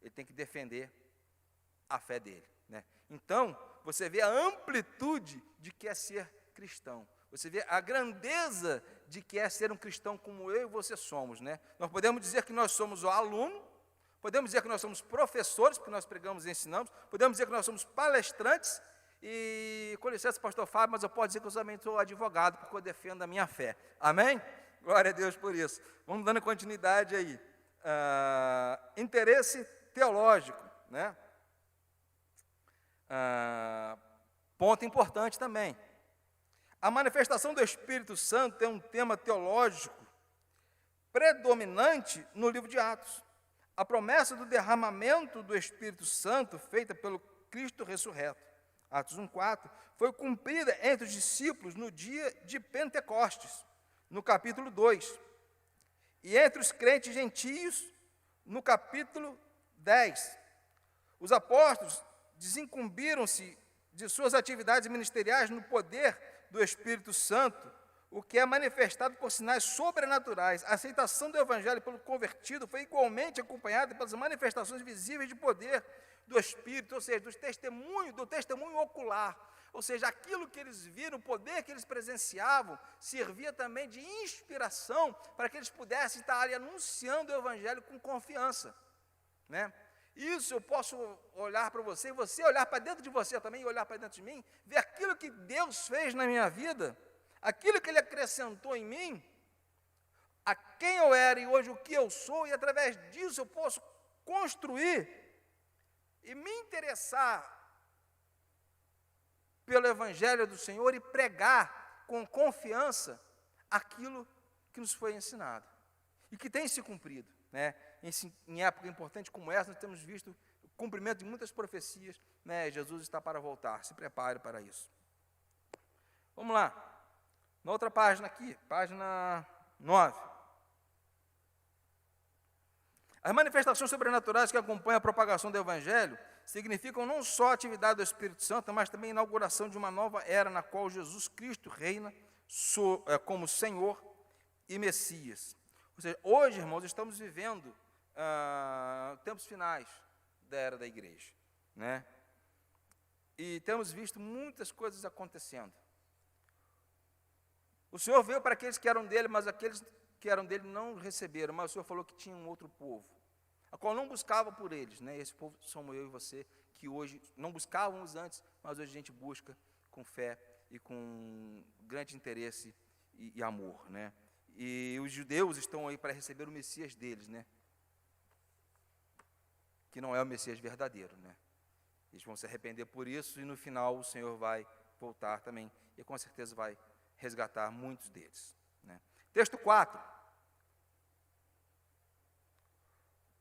ele tem que defender a fé dele, né? Então, você vê a amplitude de que é ser cristão, você vê a grandeza de que é ser um cristão como eu e você somos, né? Nós podemos dizer que nós somos o aluno, podemos dizer que nós somos professores, porque nós pregamos e ensinamos, podemos dizer que nós somos palestrantes, e, com licença, pastor Fábio, mas eu posso dizer que eu também sou advogado, porque eu defendo a minha fé, amém? Glória a Deus por isso. Vamos dando continuidade aí. Interesse teológico, né? Ponto importante também. A manifestação do Espírito Santo é um tema teológico predominante no livro de Atos. A promessa do derramamento do Espírito Santo, feita pelo Cristo ressurreto, Atos 1:4, foi cumprida entre os discípulos no dia de Pentecostes, no capítulo 2. E entre os crentes gentios, no capítulo 10, os apóstolos desincumbiram-se de suas atividades ministeriais no poder do Espírito Santo, o que é manifestado por sinais sobrenaturais. A aceitação do Evangelho pelo convertido foi igualmente acompanhada pelas manifestações visíveis de poder do Espírito, ou seja, do testemunho ocular. Ou seja, aquilo que eles viram, o poder que eles presenciavam, servia também de inspiração para que eles pudessem estar ali anunciando o Evangelho com confiança, né? Isso eu posso olhar para você, e você olhar para dentro de você também, e olhar para dentro de mim, ver aquilo que Deus fez na minha vida, aquilo que Ele acrescentou em mim, a quem eu era e hoje o que eu sou, e através disso eu posso construir e me interessar pelo Evangelho do Senhor e pregar com confiança aquilo que nos foi ensinado e que tem se cumprido, né? Em época importante como essa, nós temos visto o cumprimento de muitas profecias, né? Jesus está para voltar, se prepare para isso. Vamos lá, na outra página aqui, página 9. As manifestações sobrenaturais que acompanham a propagação do Evangelho significam não só a atividade do Espírito Santo, mas também a inauguração de uma nova era na qual Jesus Cristo reina como Senhor e Messias. Ou seja, hoje, irmãos, estamos vivendo tempos finais da era da igreja, né? E temos visto muitas coisas acontecendo. O Senhor veio para aqueles que eram dele, mas aqueles que eram dele não receberam. Mas o Senhor falou que tinha um outro povo, a qual não buscava por eles, né? Esse povo somos eu e você, que hoje não buscávamos antes, mas hoje a gente busca com fé e com grande interesse e amor, né? E os judeus estão aí para receber o Messias deles, né? Que não é o Messias verdadeiro, né? Eles vão se arrepender por isso e no final o Senhor vai voltar também e com certeza vai resgatar muitos deles, né? Texto 4.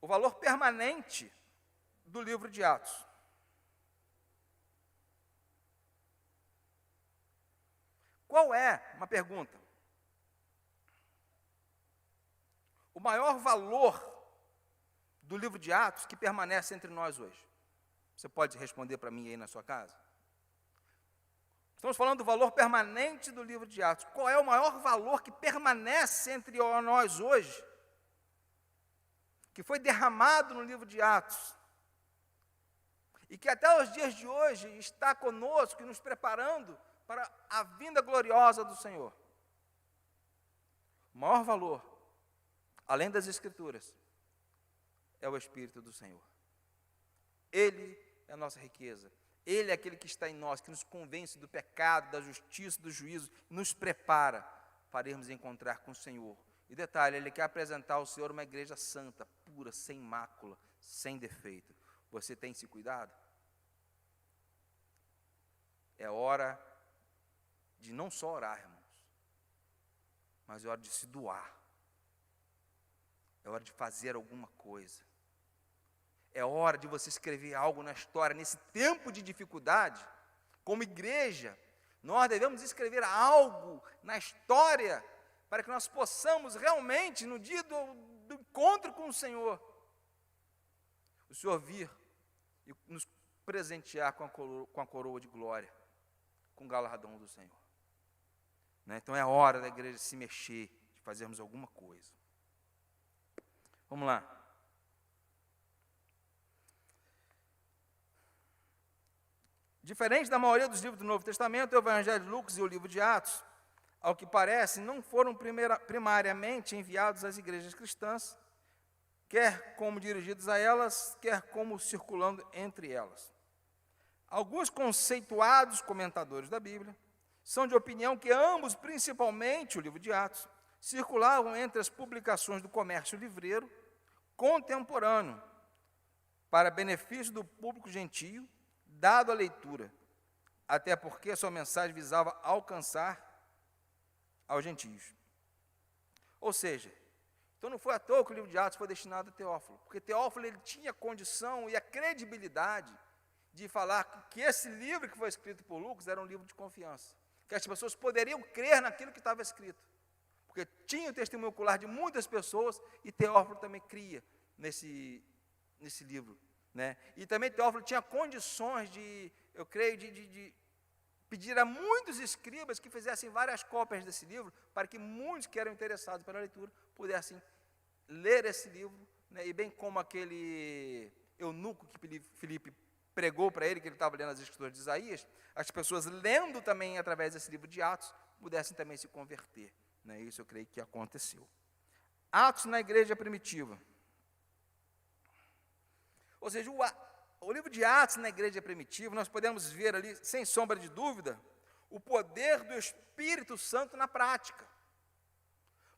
O valor permanente do livro de Atos. Qual é, uma pergunta, o maior valor do livro de Atos que permanece entre nós hoje? Você pode responder para mim aí na sua casa? Estamos falando do valor permanente do livro de Atos. Qual é o maior valor que permanece entre nós hoje? Que foi derramado no livro de Atos. E que até os dias de hoje está conosco e nos preparando para a vinda gloriosa do Senhor. O maior valor, além das Escrituras, é o Espírito do Senhor. Ele é a nossa riqueza. Ele é aquele que está em nós, que nos convence do pecado, da justiça, do juízo, nos prepara para irmos encontrar com o Senhor. E detalhe, Ele quer apresentar ao Senhor uma igreja santa, pura, sem mácula, sem defeito. Você tem se cuidado? É hora de não só orar, irmãos, mas é hora de se doar. É hora de fazer alguma coisa. É hora de você escrever algo na história. Nesse tempo de dificuldade, como igreja, nós devemos escrever algo na história para que nós possamos realmente, no dia do encontro com o Senhor vir e nos presentear com a coroa de glória, com o galardão do Senhor. Né? Então é hora da igreja se mexer, de fazermos alguma coisa. Vamos lá. Diferente da maioria dos livros do Novo Testamento, o Evangelho de Lucas e o livro de Atos, ao que parece, não foram primariamente enviados às igrejas cristãs, quer como dirigidos a elas, quer como circulando entre elas. Alguns conceituados comentadores da Bíblia são de opinião que ambos, principalmente o livro de Atos, circulavam entre as publicações do comércio livreiro contemporâneo, para benefício do público gentio, dado a leitura, até porque a sua mensagem visava alcançar aos gentios. Ou seja, então não foi à toa que o livro de Atos foi destinado a Teófilo, porque Teófilo ele tinha condição e a credibilidade de falar que esse livro que foi escrito por Lucas era um livro de confiança, que as pessoas poderiam crer naquilo que estava escrito, porque tinha o testemunho ocular de muitas pessoas e Teófilo também cria nesse livro. Né? E também Teófilo tinha condições eu creio, de pedir a muitos escribas que fizessem várias cópias desse livro, para que muitos que eram interessados pela leitura pudessem ler esse livro, né? E bem como aquele eunuco que Filipe pregou para ele, que ele estava lendo as escrituras de Isaías, as pessoas lendo também através desse livro de Atos, pudessem também se converter. Né? Isso eu creio que aconteceu. Atos na igreja primitiva. Ou seja, o livro de Atos na igreja primitiva, nós podemos ver ali, sem sombra de dúvida, o poder do Espírito Santo na prática.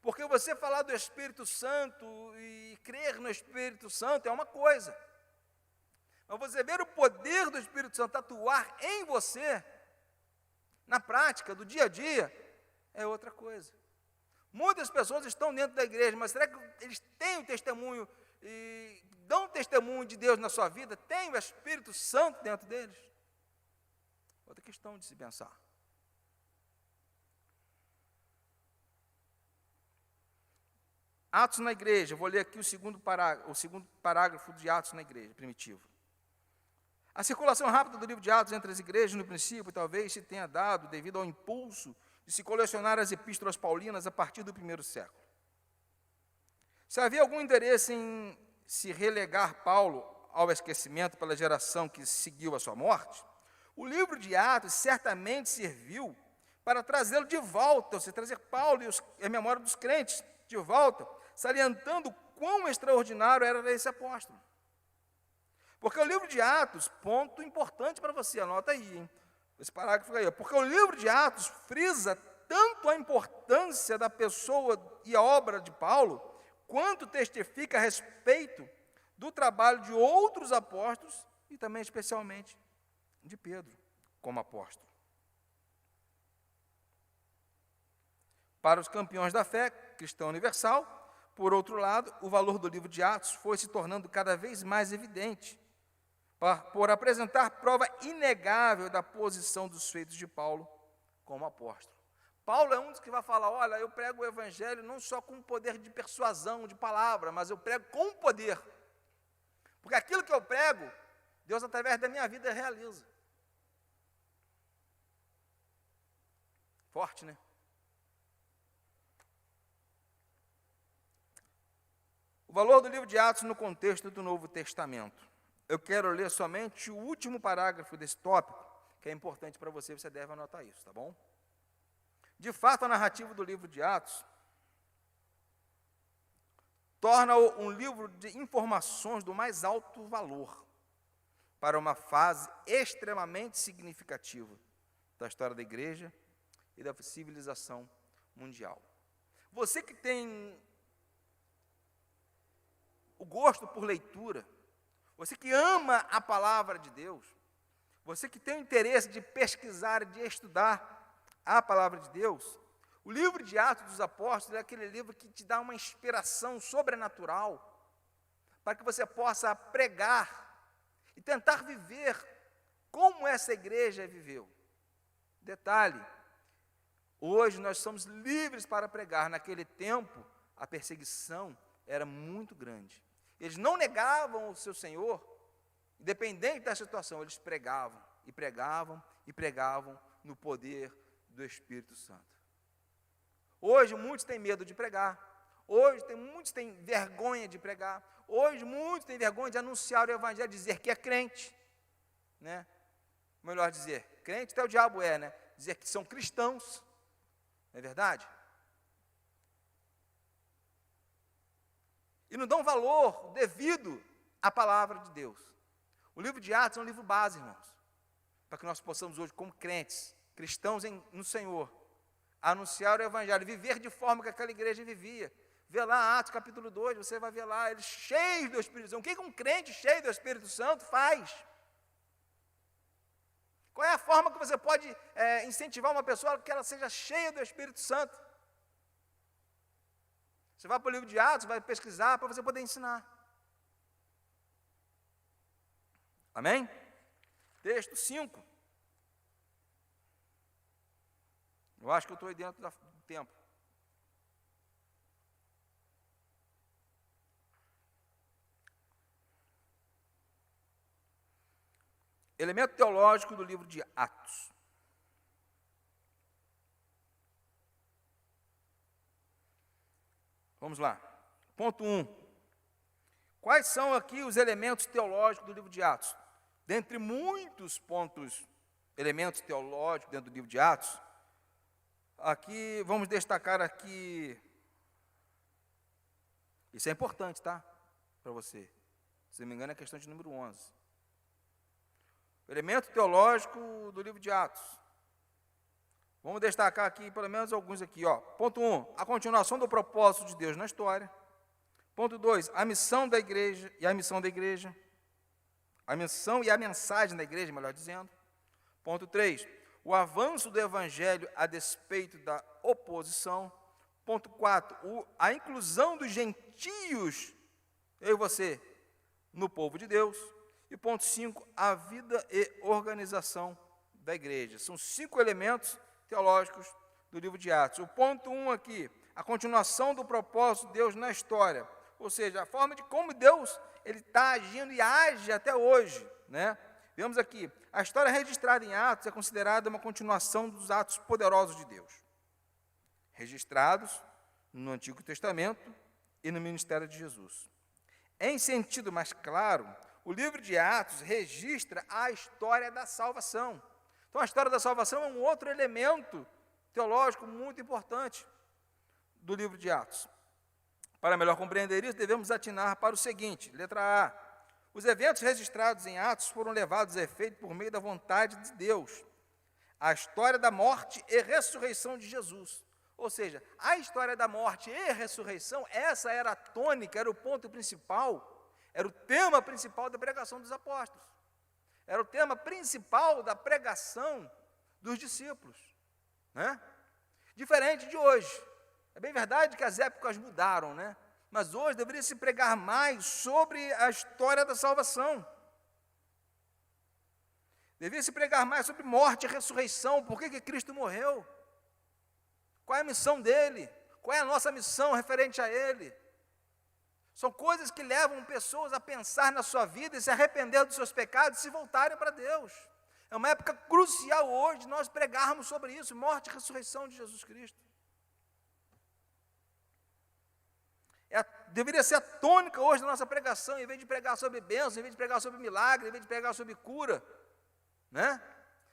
Porque você falar do Espírito Santo e crer no Espírito Santo é uma coisa. Mas você ver o poder do Espírito Santo atuar em você, na prática, do dia a dia, é outra coisa. Muitas pessoas estão dentro da igreja, mas será que eles têm o testemunho e dão testemunho de Deus na sua vida? Tem o Espírito Santo dentro deles? Outra questão de se pensar. Atos na igreja, vou ler aqui o segundo parágrafo de Atos na igreja primitiva. A circulação rápida do livro de Atos entre as igrejas no princípio talvez se tenha dado devido ao impulso de se colecionar as epístolas paulinas a partir do primeiro século. Se havia algum interesse em se relegar Paulo ao esquecimento pela geração que seguiu a sua morte, o livro de Atos certamente serviu para trazê-lo de volta, ou seja, trazer Paulo e a memória dos crentes de volta, salientando quão extraordinário era esse apóstolo. Porque o livro de Atos, ponto importante para você, anota aí, hein? Esse parágrafo aí, porque o livro de Atos frisa tanto a importância da pessoa e a obra de Paulo, quanto testifica a respeito do trabalho de outros apóstolos e também especialmente de Pedro como apóstolo. Para os campeões da fé cristã universal, por outro lado, o valor do livro de Atos foi se tornando cada vez mais evidente, por apresentar prova inegável da posição dos feitos de Paulo como apóstolo. Paulo é um dos que vai falar, olha, eu prego o evangelho não só com poder de persuasão, de palavra, mas eu prego com poder. Porque aquilo que eu prego, Deus através da minha vida realiza. Forte, né? O valor do livro de Atos no contexto do Novo Testamento. Eu quero ler somente o último parágrafo desse tópico, que é importante para você, você deve anotar isso, tá bom? De fato, a narrativa do livro de Atos torna-o um livro de informações do mais alto valor para uma fase extremamente significativa da história da igreja e da civilização mundial. Você que tem o gosto por leitura, você que ama a palavra de Deus, você que tem o interesse de pesquisar, de estudar a palavra de Deus, o livro de Atos dos Apóstolos é aquele livro que te dá uma inspiração sobrenatural para que você possa pregar e tentar viver como essa igreja viveu. Detalhe, hoje nós somos livres para pregar. Naquele tempo, a perseguição era muito grande. Eles não negavam o seu Senhor, independente da situação, eles pregavam, e pregavam, e pregavam no poder do Espírito Santo. Hoje muitos têm medo de pregar, hoje muitos têm vergonha de pregar, hoje muitos têm vergonha de anunciar o evangelho, dizer que é crente, né? Melhor dizer, crente até o diabo é, né? Dizer que são cristãos, não é verdade? E não dão valor devido à palavra de Deus. O livro de Atos é um livro base, irmãos, para que nós possamos hoje, como crentes, cristãos no Senhor, anunciar o evangelho, viver de forma que aquela igreja vivia. Vê lá Atos capítulo 2, você vai ver lá, eles cheios do Espírito Santo. O que um crente cheio do Espírito Santo faz? Qual é a forma que você pode incentivar uma pessoa que ela seja cheia do Espírito Santo? Você vai para o livro de Atos, vai pesquisar para você poder ensinar. Amém? Texto 5. Eu acho que eu estou aí dentro do tempo. Elemento teológico do livro de Atos. Vamos lá. Ponto 1. Quais são aqui os elementos teológicos do livro de Atos? Dentre muitos elementos teológicos dentro do livro de Atos, aqui vamos destacar aqui, isso é importante, tá? Para você. Se não me engano é a questão de número 11. O elemento teológico do livro de Atos. Vamos destacar aqui, pelo menos alguns aqui, ó. Ponto 1, a continuação do propósito de Deus na história. Ponto 2, a missão da igreja e a missão da igreja. A missão e a mensagem da igreja, melhor dizendo. Ponto 3, o avanço do evangelho a despeito da oposição. Ponto 4, a inclusão dos gentios, eu e você, no povo de Deus. E ponto 5, a vida e organização da igreja. São 5 elementos teológicos do livro de Atos. O ponto 1 aqui, a continuação do propósito de Deus na história. Ou seja, a forma de como Deus está agindo e age até hoje, né? Vemos aqui, a história registrada em Atos é considerada uma continuação dos atos poderosos de Deus. registrados no Antigo Testamento e no ministério de Jesus. Em sentido mais claro, o livro de Atos registra a história da salvação. Então, a história da salvação é um outro elemento teológico muito importante do livro de Atos. Para melhor compreender isso, devemos atinar para o seguinte: letra A. Os eventos registrados em Atos foram levados a efeito por meio da vontade de Deus. A história da morte e ressurreição de Jesus. Ou seja, a história da morte e ressurreição, essa era a tônica, era o ponto principal, era o tema principal da pregação dos apóstolos. Era o tema principal da pregação dos discípulos, né? Diferente de hoje. É bem verdade que as épocas mudaram, né? Mas hoje deveria se pregar mais sobre a história da salvação. Deveria se pregar mais sobre morte e ressurreição. Por que Cristo morreu? Qual é a missão dele? Qual é a nossa missão referente a ele? São coisas que levam pessoas a pensar na sua vida e se arrepender dos seus pecados e se voltarem para Deus. É uma época crucial hoje nós pregarmos sobre isso, morte e ressurreição de Jesus Cristo. Deveria ser a tônica hoje da nossa pregação, em vez de pregar sobre bênção, em vez de pregar sobre milagre, em vez de pregar sobre cura, né?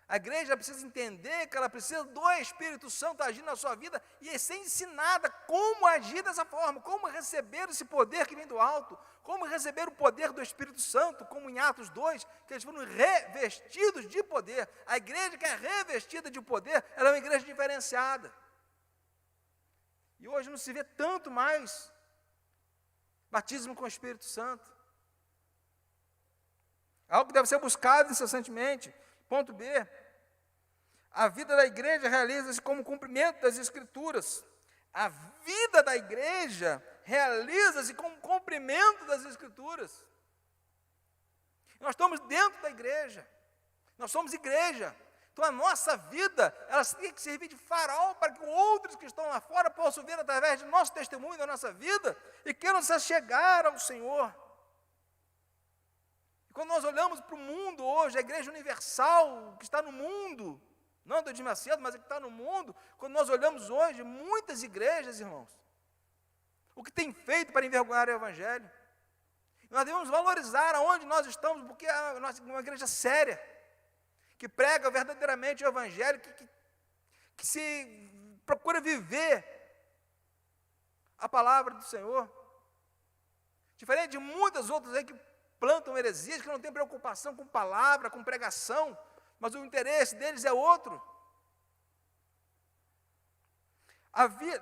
A igreja precisa entender que ela precisa do Espírito Santo agir na sua vida e ser ensinada como agir dessa forma, como receber esse poder que vem do alto, como receber o poder do Espírito Santo, como em Atos 2, que eles foram revestidos de poder. A igreja que é revestida de poder, ela é uma igreja diferenciada. E hoje não se vê tanto mais batismo com o Espírito Santo. Algo que deve ser buscado incessantemente. Ponto B. A vida da igreja realiza-se como cumprimento das Escrituras. A vida da igreja realiza-se como cumprimento das Escrituras. Nós estamos dentro da igreja. Nós somos igreja. Então a nossa vida, ela tem que servir de farol para que outros que estão lá fora possam ver através de nosso testemunho, da nossa vida, e queiram se achegar ao Senhor. E quando nós olhamos para o mundo hoje, a igreja universal que está no mundo, não do Edir Macedo, mas a que está no mundo, quando nós olhamos hoje, muitas igrejas, irmãos, o que tem feito para envergonhar o Evangelho? Nós devemos valorizar aonde nós estamos, porque é uma igreja séria, que prega verdadeiramente o Evangelho, que se procura viver a palavra do Senhor. Diferente de muitas outras aí que plantam heresias, que não têm preocupação com palavra, com pregação, mas o interesse deles é outro.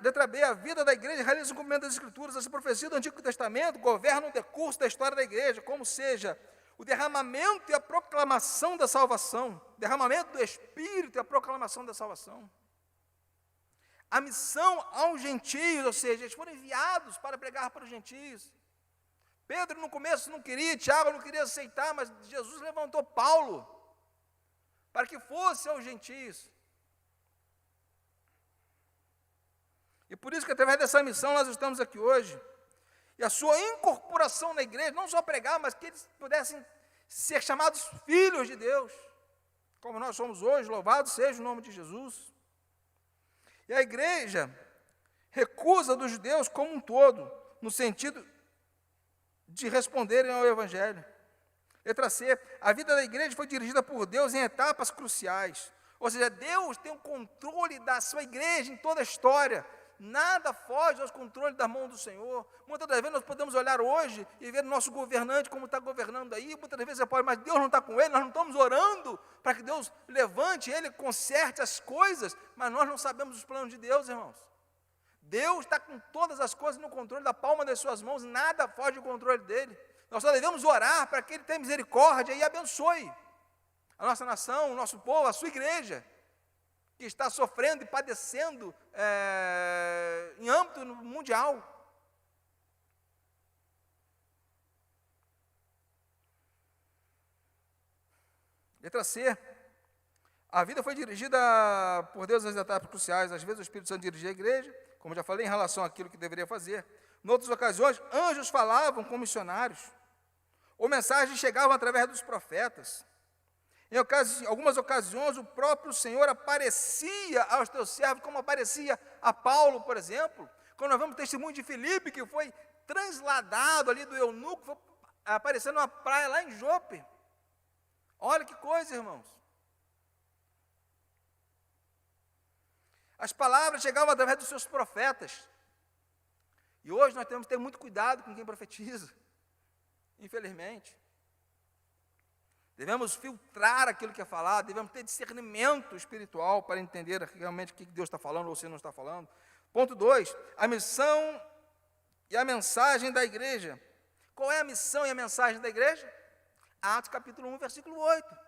Letra B, a vida da igreja realiza o cumprimento das Escrituras. As profecias do Antigo Testamento governam o decurso da história da igreja, como seja o derramamento e a proclamação da salvação, derramamento do Espírito e a proclamação da salvação. A missão aos gentios, ou seja, eles foram enviados para pregar para os gentios. Pedro no começo não queria, Tiago não queria aceitar, mas Jesus levantou Paulo para que fosse aos gentios. E por isso que através dessa missão nós estamos aqui hoje. E a sua incorporação na igreja, não só pregar, mas que eles pudessem ser chamados filhos de Deus, como nós somos hoje, louvado seja o nome de Jesus. E a igreja recusa dos judeus como um todo, no sentido de responderem ao Evangelho. Letra C, a vida da igreja foi dirigida por Deus em etapas cruciais. Ou seja, Deus tem o controle da sua igreja em toda a história. Nada foge aos controles da mão do Senhor. Muitas das vezes nós podemos olhar hoje e ver o nosso governante como está governando aí. Muitas das vezes você pode, mas Deus não está com ele, nós não estamos orando para que Deus levante ele, conserte as coisas, mas nós não sabemos os planos de Deus, irmãos. Deus está com todas as coisas no controle da palma das suas mãos, nada foge do controle dele. Nós só devemos orar para que ele tenha misericórdia e abençoe a nossa nação, o nosso povo, a sua igreja, que está sofrendo e padecendo em âmbito mundial. Letra C. A vida foi dirigida por Deus nas etapas cruciais. Às vezes o Espírito Santo dirigia a igreja, como já falei, em relação àquilo que deveria fazer. Em outras ocasiões, anjos falavam com missionários, ou mensagens chegavam através dos profetas. Em algumas ocasiões, o próprio Senhor aparecia aos teus servos, como aparecia a Paulo, por exemplo. Quando nós vemos o testemunho de Filipe, que foi transladado ali do eunuco, foi aparecendo numa praia lá em Jope. Olha que coisa, irmãos. As palavras chegavam através dos seus profetas. E hoje nós temos que ter muito cuidado com quem profetiza, infelizmente. Devemos filtrar aquilo que é falado, devemos ter discernimento espiritual para entender realmente o que Deus está falando ou se não está falando. Ponto 2, a missão e a mensagem da igreja. Qual é a missão e a mensagem da igreja? Atos capítulo 1, versículo 8.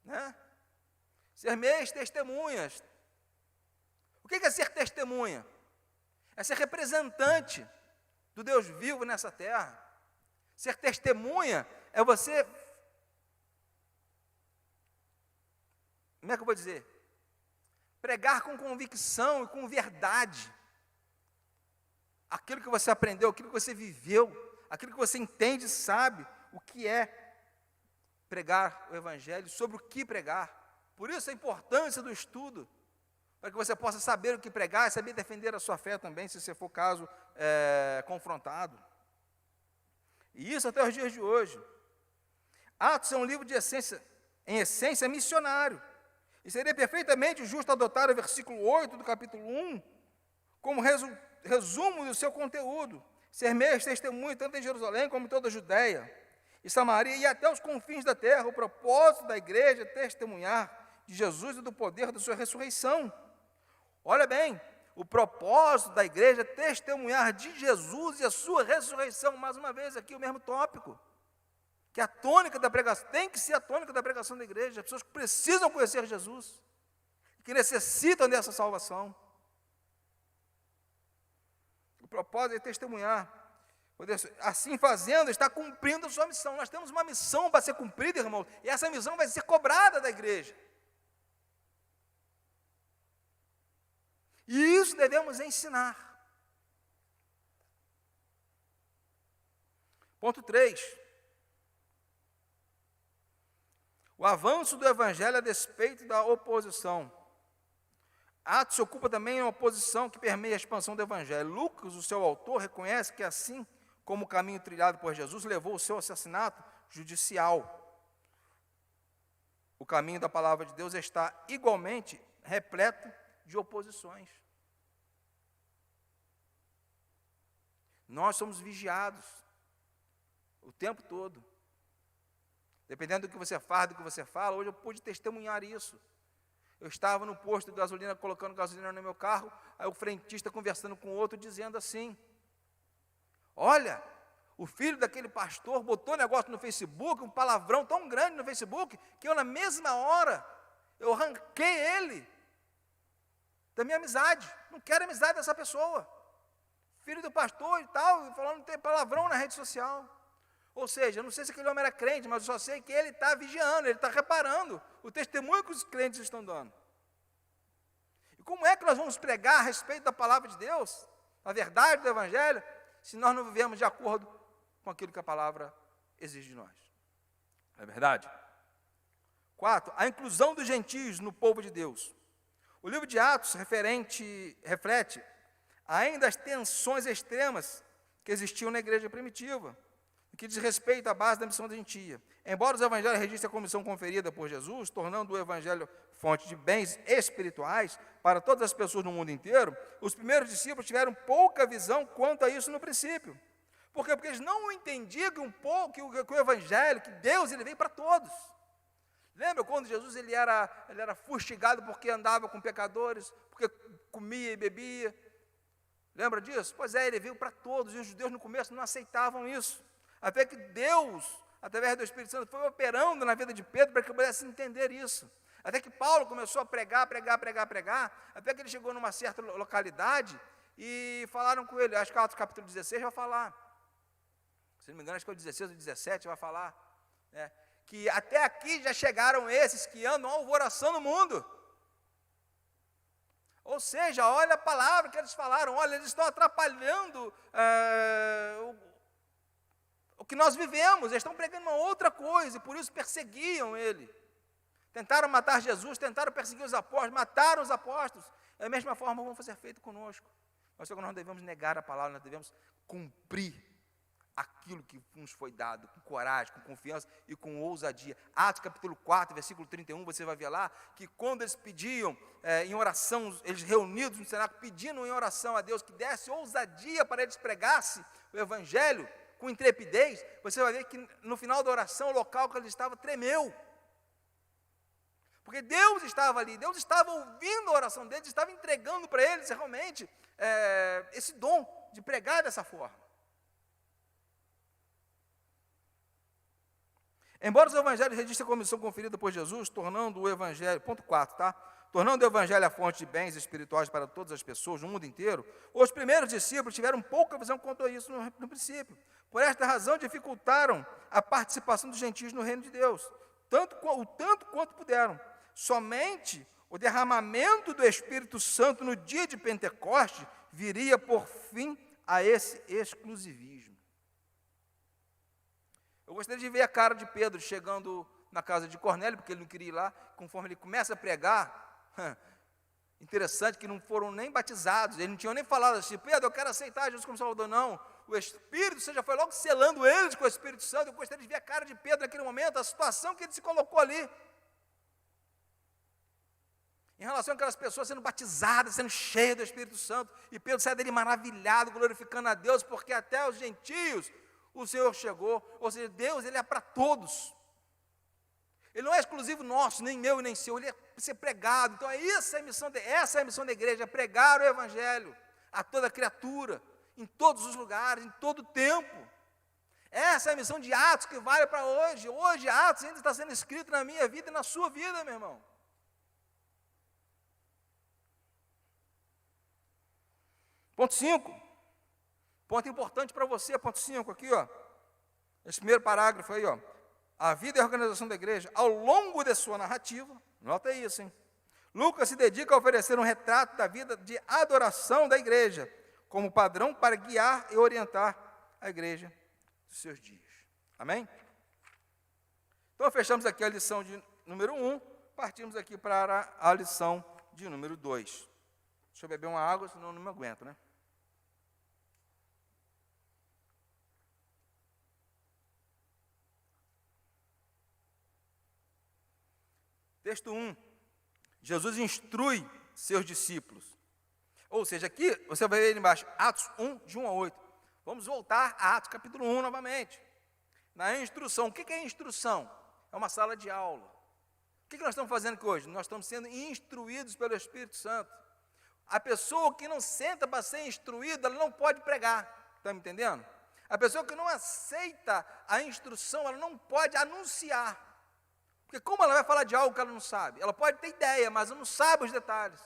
Né? Ser meias testemunhas. O que é ser testemunha? É ser representante do Deus vivo nessa terra. Ser testemunha é você... Como é que eu vou dizer? Pregar com convicção e com verdade. Aquilo que você aprendeu, aquilo que você viveu, aquilo que você entende e sabe o que é pregar o Evangelho, sobre o que pregar. Por isso a importância do estudo, para que você possa saber o que pregar e saber defender a sua fé também, se você for caso confrontado. E isso até os dias de hoje. Atos é um livro de essência, em essência, missionário. E seria perfeitamente justo adotar o versículo 8 do capítulo 1 como resumo do seu conteúdo. Ser meias testemunhas tanto em Jerusalém como em toda a Judéia e Samaria e até os confins da terra. O propósito da igreja é testemunhar de Jesus e do poder da sua ressurreição. Olha bem, o propósito da igreja é testemunhar de Jesus e a sua ressurreição. Mais uma vez aqui o mesmo tópico. Que a tônica da pregação, tem que ser a tônica da pregação da igreja. As pessoas que precisam conhecer Jesus, que necessitam dessa salvação. O propósito é testemunhar. Assim fazendo, está cumprindo a sua missão. Nós temos uma missão para ser cumprida, irmãos, e essa missão vai ser cobrada da igreja. E isso devemos ensinar. Ponto 3. O avanço do Evangelho a despeito da oposição. Atos se ocupa também de uma oposição que permeia a expansão do Evangelho. Lucas, o seu autor, reconhece que assim como o caminho trilhado por Jesus levou o seu assassinato judicial, o caminho da palavra de Deus está igualmente repleto de oposições. Nós somos vigiados o tempo todo. Dependendo do que você faz, do que você fala, hoje eu pude testemunhar isso. Eu estava no posto de gasolina, colocando gasolina no meu carro, aí o frentista conversando com o outro, dizendo assim: olha, o filho daquele pastor botou negócio no Facebook, um palavrão tão grande no Facebook, que eu na mesma hora, eu arranquei ele da minha amizade. Não quero amizade dessa pessoa. Filho do pastor e tal, falando tem palavrão na rede social. Ou seja, eu não sei se aquele homem era crente, mas eu só sei que ele está vigiando, ele está reparando o testemunho que os crentes estão dando. E como é que nós vamos pregar a respeito da palavra de Deus, a verdade do Evangelho, se nós não vivemos de acordo com aquilo que a palavra exige de nós? Não é verdade? 4. A inclusão dos gentios no povo de Deus. O livro de Atos reflete ainda as tensões extremas que existiam na igreja primitiva, que diz respeito à base da missão da gentia. Embora os evangelhos registrem a comissão conferida por Jesus, tornando o evangelho fonte de bens espirituais para todas as pessoas no mundo inteiro, os primeiros discípulos tiveram pouca visão quanto a isso no princípio. Por quê? Porque eles não entendiam que o evangelho, que Deus, ele veio para todos. Lembra quando Jesus ele era fustigado porque andava com pecadores, porque comia e bebia? Lembra disso? Pois é, ele veio para todos, e os judeus no começo não aceitavam isso. Até que Deus, através do Espírito Santo, foi operando na vida de Pedro para que ele pudesse entender isso. Até que Paulo começou a pregar, até que ele chegou numa certa localidade e falaram com ele, acho que Atos capítulo 16 vai falar, se não me engano, acho que é o 16 ou 17 vai falar, né, que até aqui já chegaram esses que andam alvoroçando o mundo. Ou seja, olha a palavra que eles falaram, olha, eles estão atrapalhando o que nós vivemos, eles estão pregando uma outra coisa, e por isso perseguiam ele. Tentaram matar Jesus, tentaram perseguir os apóstolos, mataram os apóstolos. Da mesma forma vão ser feito conosco. Mas só que nós não devemos negar a palavra, nós devemos cumprir aquilo que nos foi dado, com coragem, com confiança e com ousadia. Atos capítulo 4, versículo 31, você vai ver lá, que quando eles pediam em oração, eles reunidos no cenáculo, pedindo em oração a Deus que desse ousadia para eles pregassem o evangelho com intrepidez, você vai ver que no final da oração, o local que eles estavam tremeu. Porque Deus estava ali, Deus estava ouvindo a oração deles, estava entregando para eles realmente esse dom de pregar dessa forma. Embora os evangelhos registrem a comissão conferida por Jesus, tornando o evangelho, ponto 4, tá? Tornando o evangelho a fonte de bens espirituais para todas as pessoas no mundo inteiro, os primeiros discípulos tiveram pouca visão quanto a isso no princípio. Por esta razão, dificultaram a participação dos gentios no reino de Deus, tanto quanto puderam. Somente o derramamento do Espírito Santo no dia de Pentecostes viria por fim a esse exclusivismo. Eu gostaria de ver a cara de Pedro chegando na casa de Cornélio, porque ele não queria ir lá, conforme ele começa a pregar. Interessante que não foram nem batizados, eles não tinham nem falado assim, Pedro, eu quero aceitar Jesus como Salvador, não. O Espírito Santo já foi logo selando eles com o Espírito Santo. Eu gostaria de ver a cara de Pedro naquele momento, a situação que ele se colocou ali. Em relação àquelas pessoas sendo batizadas, sendo cheias do Espírito Santo, e Pedro sai dele maravilhado, glorificando a Deus, porque até os gentios o Senhor chegou. Ou seja, Deus, Ele é para todos. Ele não é exclusivo nosso, nem meu e nem seu, Ele é para ser pregado. Então essa é a missão da igreja, é pregar o Evangelho a toda criatura, em todos os lugares, em todo o tempo. Essa é a missão de Atos que vale para hoje. Hoje Atos ainda está sendo escrito na minha vida e na sua vida, meu irmão. Ponto 5. Ponto importante para você, ponto 5 aqui, ó. Esse primeiro parágrafo aí, ó. A vida e a organização da igreja, ao longo de sua narrativa, nota isso, hein? Lucas se dedica a oferecer um retrato da vida de adoração da igreja, como padrão para guiar e orientar a igreja dos seus dias. Amém? Então, fechamos aqui a lição de número 1, partimos aqui para a lição de número 2. Deixa eu beber uma água, senão eu não me aguento, né? Texto 1, Jesus instrui seus discípulos. Ou seja, aqui, você vai ver ali embaixo, Atos 1, de 1 a 8. Vamos voltar a Atos capítulo 1 novamente. Na instrução, o que é instrução? É uma sala de aula. O que nós estamos fazendo aqui hoje? Nós estamos sendo instruídos pelo Espírito Santo. A pessoa que não senta para ser instruída, ela não pode pregar. Está me entendendo? A pessoa que não aceita a instrução, ela não pode anunciar. Porque como ela vai falar de algo que ela não sabe? Ela pode ter ideia, mas ela não sabe os detalhes.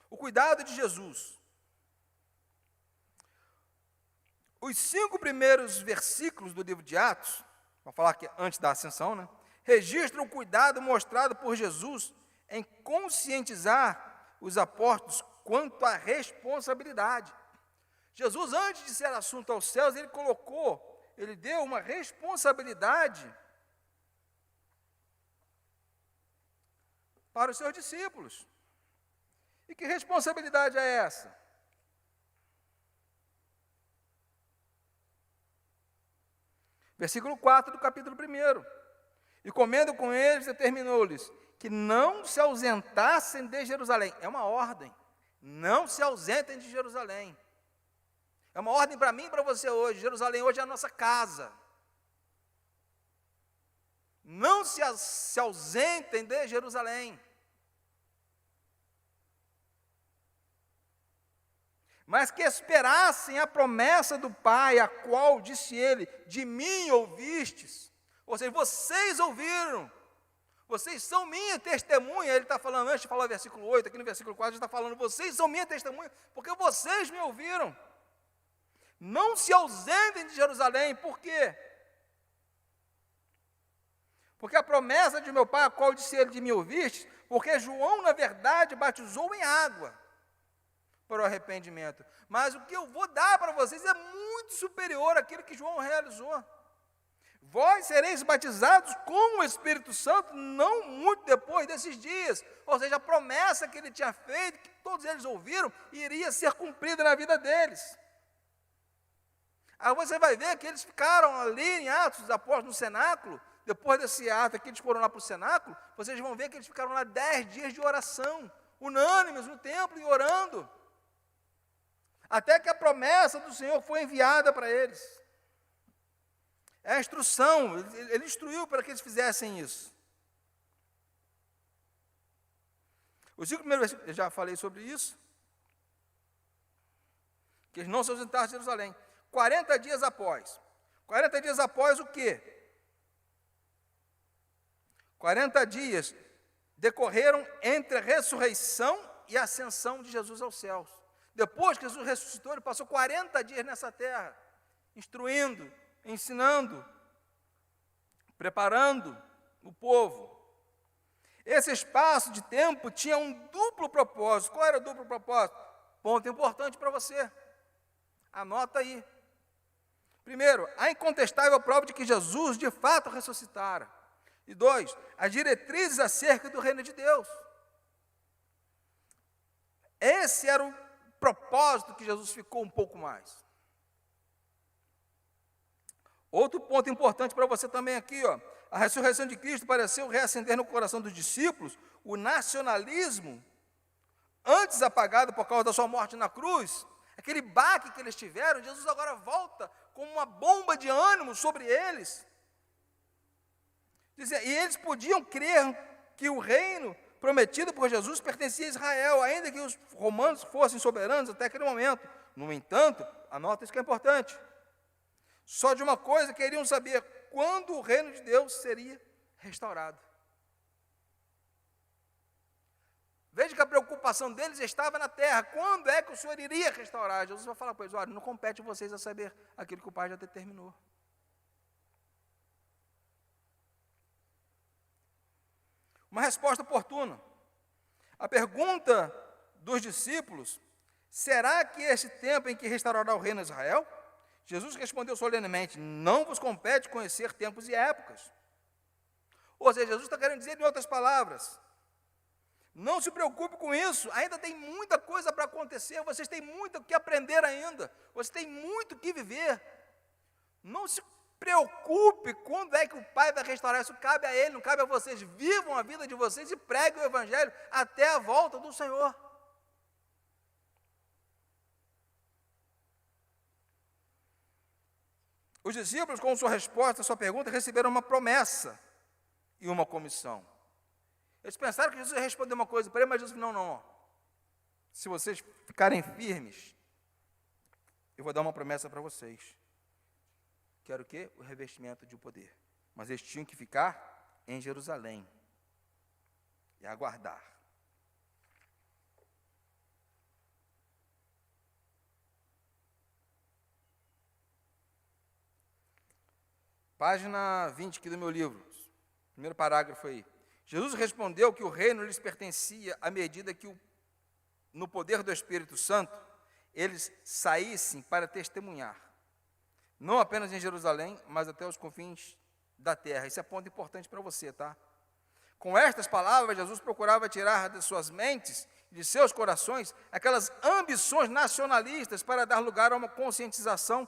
O cuidado de Jesus. Os 5 primeiros versículos do livro de Atos, vou falar aqui antes da ascensão, né? Registram o cuidado mostrado por Jesus em conscientizar os apóstolos quanto à responsabilidade. Jesus, antes de ser assunto aos céus, ele deu uma responsabilidade para os seus discípulos. E que responsabilidade é essa? Versículo 4 do capítulo 1. E comendo com eles, determinou-lhes que não se ausentassem de Jerusalém. É uma ordem. Não se ausentem de Jerusalém. É uma ordem para mim e para você hoje. Jerusalém hoje é a nossa casa. Não se ausentem de Jerusalém. Mas que esperassem a promessa do Pai, a qual disse ele, de mim ouvistes. Ou seja, vocês ouviram. Vocês são minha testemunha. Ele está falando, antes de falar o versículo 8, aqui no versículo 4, ele está falando, vocês são minha testemunha, porque vocês me ouviram. Não se ausentem de Jerusalém, por quê? Porque a promessa de meu Pai, a qual disse ele, de me ouvistes, porque João, na verdade, batizou em água para o arrependimento. Mas o que eu vou dar para vocês é muito superior àquilo que João realizou. Vós sereis batizados com o Espírito Santo não muito depois desses dias. Ou seja, a promessa que ele tinha feito, que todos eles ouviram, iria ser cumprida na vida deles. Aí você vai ver que eles ficaram ali em Atos dos Apóstolos, no cenáculo. Depois desse ato aqui, eles foram lá para o cenáculo. Vocês vão ver que eles ficaram lá 10 dias de oração, unânimes no templo e orando. Até que a promessa do Senhor foi enviada para eles. É a instrução, ele instruiu para que eles fizessem isso. Os 5 primeiros versículos, eu já falei sobre isso, que eles não se ausentaram de Jerusalém. 40 dias após o quê? 40 dias decorreram entre a ressurreição e a ascensão de Jesus aos céus. Depois que Jesus ressuscitou, ele passou 40 dias nessa terra, instruindo, ensinando, preparando o povo. Esse espaço de tempo tinha um duplo propósito. Qual era o duplo propósito? Ponto importante para você. Anota aí. Primeiro, a incontestável prova de que Jesus de fato ressuscitara. E 2, as diretrizes acerca do reino de Deus. Esse era o propósito que Jesus ficou um pouco mais. Outro ponto importante para você também aqui, ó, a ressurreição de Cristo pareceu reacender no coração dos discípulos o nacionalismo, antes apagado por causa da sua morte na cruz, aquele baque que eles tiveram. Jesus agora volta como uma bomba de ânimo sobre eles. E eles podiam crer que o reino prometido por Jesus pertencia a Israel, ainda que os romanos fossem soberanos até aquele momento. No entanto, anota isso que é importante, só de uma coisa queriam saber: quando o reino de Deus seria restaurado. Veja que a preocupação deles estava na terra. Quando é que o Senhor iria restaurar? Jesus vai falar para eles: olha, não compete vocês a saber aquilo que o Pai já determinou. Uma resposta oportuna. A pergunta dos discípulos: será que esse tempo em que restaurará o reino de Israel? Jesus respondeu solenemente: não vos compete conhecer tempos e épocas. Ou seja, Jesus está querendo dizer, em outras palavras, não se preocupe com isso, ainda tem muita coisa para acontecer, vocês têm muito que aprender ainda, vocês têm muito que viver. Não se preocupe quando é que o Pai vai restaurar, isso cabe a Ele, não cabe a vocês. Vivam a vida de vocês e preguem o Evangelho até a volta do Senhor. Os discípulos, com sua resposta à sua pergunta, receberam uma promessa e uma comissão. Eles pensaram que Jesus ia responder uma coisa para eles, mas Jesus disse: não. Se vocês ficarem firmes, eu vou dar uma promessa para vocês. Quero o quê? O revestimento de poder. Mas eles tinham que ficar em Jerusalém e aguardar. Página 20 aqui do meu livro, primeiro parágrafo aí. Jesus respondeu que o reino lhes pertencia à medida que, no poder do Espírito Santo, eles saíssem para testemunhar. Não apenas em Jerusalém, mas até os confins da terra. Esse é ponto importante para você, tá? Com estas palavras, Jesus procurava tirar de suas mentes, de seus corações, aquelas ambições nacionalistas para dar lugar a uma conscientização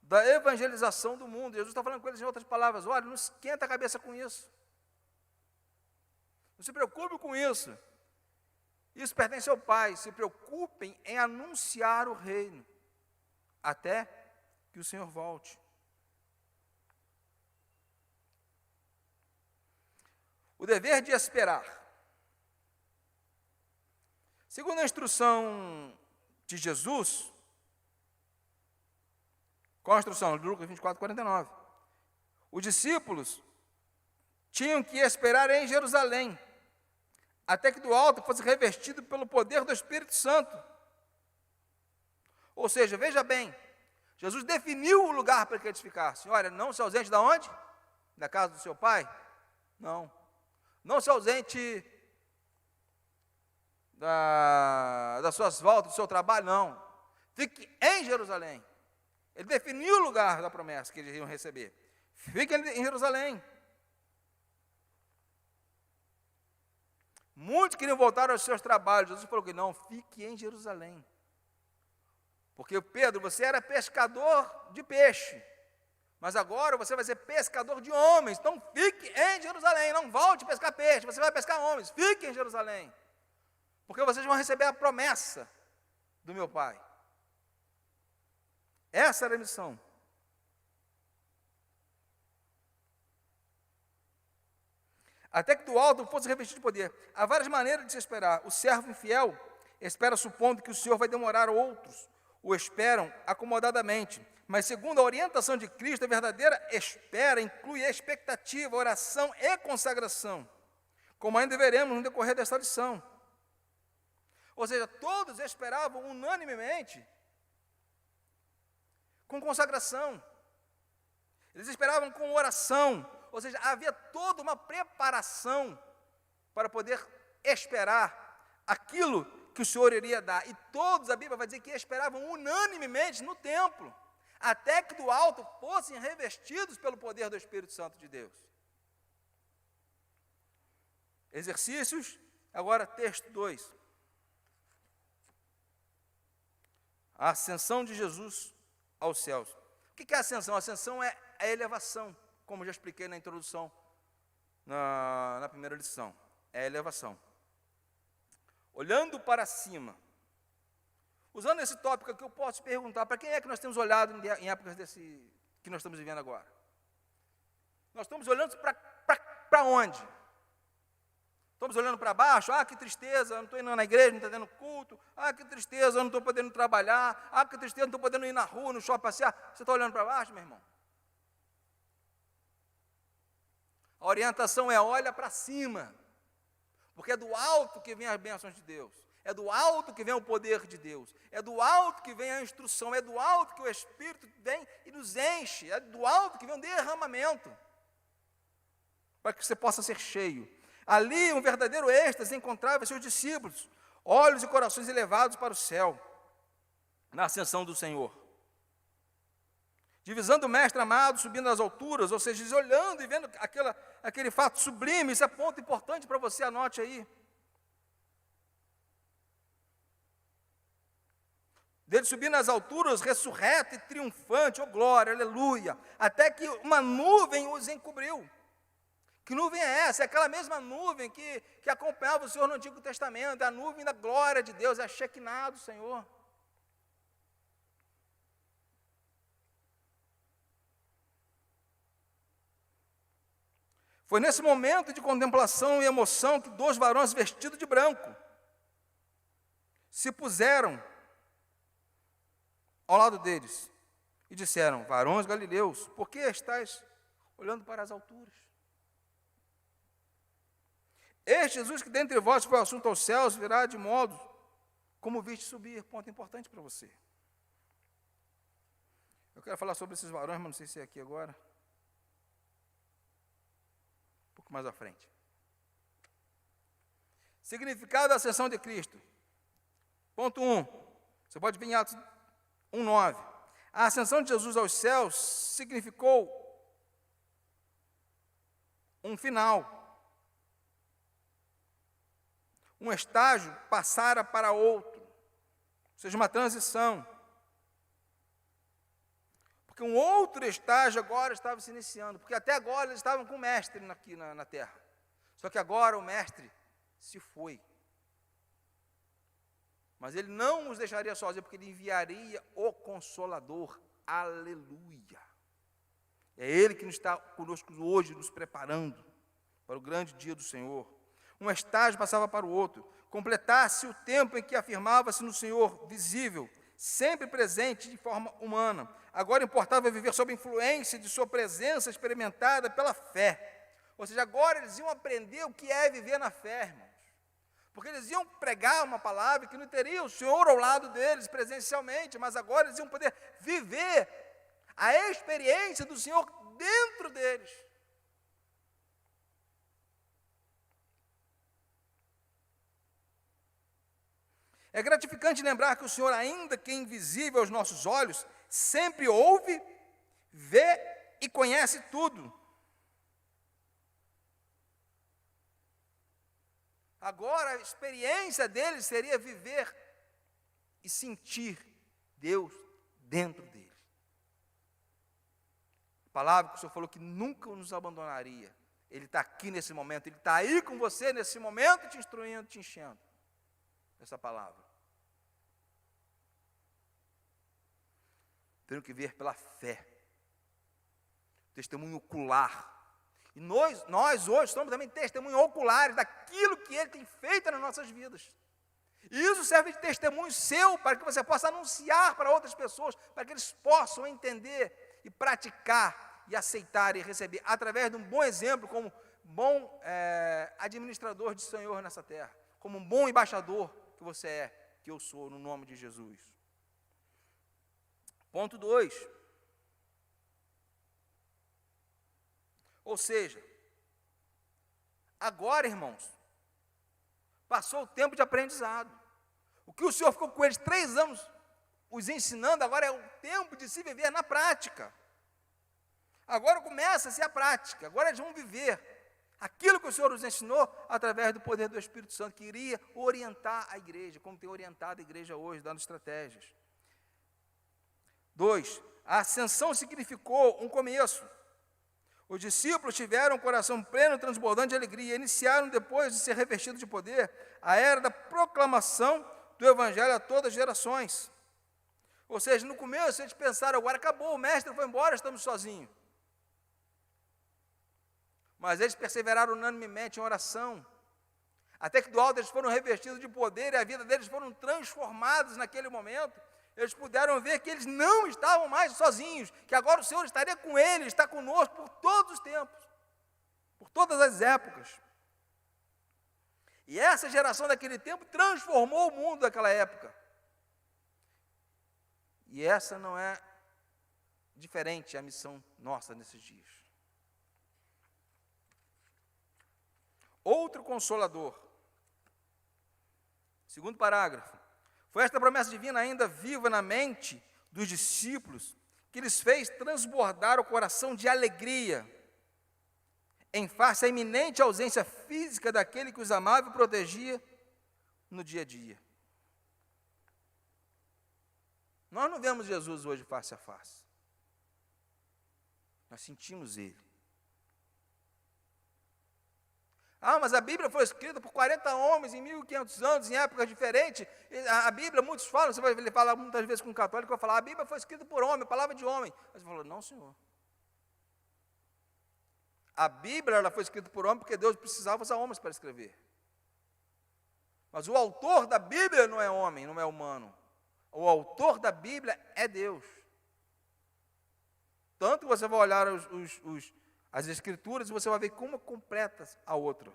da evangelização do mundo. Jesus está falando com eles em outras palavras: olha, não esquenta a cabeça com isso. Não se preocupe com isso. Isso pertence ao Pai. Se preocupem em anunciar o reino, até que o Senhor volte. O dever de esperar. Segundo a instrução de Jesus, qual a instrução? Lucas 24, 49. Os discípulos tinham que esperar em Jerusalém, até que do alto fosse revestido pelo poder do Espírito Santo. Ou seja, veja bem, Jesus definiu o lugar para que eles ficassem. Olha, não se ausente de onde? Da casa do seu pai? Não. Não se ausente das suas voltas, do seu trabalho? Não. Fique em Jerusalém. Ele definiu o lugar da promessa que eles iam receber. Fiquem em Jerusalém. Muitos queriam voltar aos seus trabalhos. Jesus falou que não, fique em Jerusalém. Porque, Pedro, você era pescador de peixe, mas agora você vai ser pescador de homens. Então, fique em Jerusalém. Não volte pescar peixe, você vai pescar homens. Fique em Jerusalém. Porque vocês vão receber a promessa do meu Pai. Essa era a missão. Até que do alto fosse revestido de poder. Há várias maneiras de se esperar. O servo infiel espera supondo que o Senhor vai demorar, outros o esperam acomodadamente. Mas segundo a orientação de Cristo, a verdadeira espera inclui a expectativa, oração e consagração, como ainda veremos no decorrer desta lição. Ou seja, todos esperavam unanimemente com consagração. Eles esperavam com oração. Ou seja, havia toda uma preparação para poder esperar aquilo que o Senhor iria dar. E todos, a Bíblia vai dizer que esperavam unanimemente no templo, até que do alto fossem revestidos pelo poder do Espírito Santo de Deus. Exercícios, agora texto 2. A ascensão de Jesus aos céus. O que é a ascensão? A ascensão é a elevação, como já expliquei na introdução, na primeira lição. É a elevação. Olhando para cima. Usando esse tópico aqui, eu posso perguntar, para quem é que nós temos olhado em épocas que nós estamos vivendo agora? Nós estamos olhando para onde? Estamos olhando para baixo? Ah, que tristeza, eu não estou indo na igreja, não estou tendo culto. Ah, que tristeza, eu não estou podendo trabalhar. Ah, que tristeza, eu não estou podendo ir na rua, no shopping passear. Você está olhando para baixo, meu irmão? A orientação é olha para cima. Porque é do alto que vem as bênçãos de Deus. É do alto que vem o poder de Deus. É do alto que vem a instrução. É do alto que o Espírito vem e nos enche. É do alto que vem o derramamento. Para que você possa ser cheio. Ali, um verdadeiro êxtase encontrava seus discípulos, olhos e corações elevados para o céu, na ascensão do Senhor. Divisando o mestre amado, subindo às alturas, ou seja, olhando e vendo aquele fato sublime. Isso é ponto importante para você, anote aí. Dele subindo às alturas, ressurreto e triunfante, oh glória, aleluia, até que uma nuvem os encobriu. Que nuvem é essa? É aquela mesma nuvem que acompanhava o Senhor no Antigo Testamento, é a nuvem da glória de Deus, é a Shekinah do Senhor. Foi nesse momento de contemplação e emoção que 2 varões vestidos de branco se puseram ao lado deles e disseram: varões galileus, por que estáis olhando para as alturas? Este Jesus que dentre vós foi assunto aos céus, virá de modo como viste subir. Ponto importante para você. Eu quero falar sobre esses varões, mas não sei se é aqui agora. Um pouco mais à frente. Significado da ascensão de Cristo. Ponto 1. Você pode vir em Atos 1:9. A ascensão de Jesus aos céus significou um final. Um estágio passara para outro, ou seja, uma transição. Porque um outro estágio agora estava se iniciando, porque até agora eles estavam com o mestre aqui na terra. Só que agora o mestre se foi. Mas ele não os deixaria sozinhos, porque ele enviaria o Consolador. Aleluia! É ele que está conosco hoje, nos preparando para o grande dia do Senhor. Um estágio passava para o outro, completasse o tempo em que afirmava-se no Senhor visível, sempre presente de forma humana. Agora importava viver sob a influência de sua presença experimentada pela fé. Ou seja, agora eles iam aprender o que é viver na fé, irmãos. Porque eles iam pregar uma palavra que não teria o Senhor ao lado deles presencialmente, mas agora eles iam poder viver a experiência do Senhor dentro deles. É gratificante lembrar que o Senhor, ainda que invisível aos nossos olhos, sempre ouve, vê e conhece tudo. Agora, a experiência deles seria viver e sentir Deus dentro deles. A palavra que o Senhor falou que nunca nos abandonaria. Ele está aqui nesse momento, Ele está aí com você nesse momento, te instruindo, te enchendo. Essa palavra. Tenho que ver pela fé. Testemunho ocular. E nós hoje somos também testemunhos oculares daquilo que Ele tem feito nas nossas vidas. E isso serve de testemunho seu, para que você possa anunciar para outras pessoas, para que eles possam entender e praticar, e aceitar e receber, através de um bom exemplo, como bom administrador de Senhor nessa terra, como um bom embaixador que você é, que eu sou, no nome de Jesus. Ponto 2. Ou seja, agora, irmãos, passou o tempo de aprendizado. O que o Senhor ficou com eles 3 anos os ensinando, agora é o tempo de se viver na prática. Agora começa-se a prática, agora eles vão viver aquilo que o Senhor os ensinou através do poder do Espírito Santo, que iria orientar a igreja, como tem orientado a igreja hoje, dando estratégias. 2. A ascensão significou um começo. Os discípulos tiveram um coração pleno, transbordante de alegria, e iniciaram, depois de ser revestidos de poder, a era da proclamação do Evangelho a todas as gerações. Ou seja, no começo eles pensaram, agora acabou, o mestre foi embora, estamos sozinhos. Mas eles perseveraram unanimemente em oração, até que do alto eles foram revestidos de poder, e a vida deles foram transformadas naquele momento. Eles puderam ver que eles não estavam mais sozinhos, que agora o Senhor estaria com eles, está conosco por todos os tempos, por todas as épocas. E essa geração daquele tempo transformou o mundo daquela época. E essa não é diferente a missão nossa nesses dias. Outro consolador. Segundo parágrafo. Foi esta promessa divina ainda viva na mente dos discípulos que lhes fez transbordar o coração de alegria em face à iminente ausência física daquele que os amava e protegia no dia a dia. Nós não vemos Jesus hoje face a face. Nós sentimos Ele. Ah, mas a Bíblia foi escrita por 40 homens em 1500 anos, em épocas diferentes. A Bíblia, muitos falam, você vai falar muitas vezes com um católico, vai falar, a Bíblia foi escrita por homem, palavra de homem. Mas você falou, não, senhor. A Bíblia ela foi escrita por homem porque Deus precisava usar homens para escrever. Mas o autor da Bíblia não é homem, não é humano. O autor da Bíblia é Deus. Tanto que você vai olhar as Escrituras e você vai ver como completa a outra.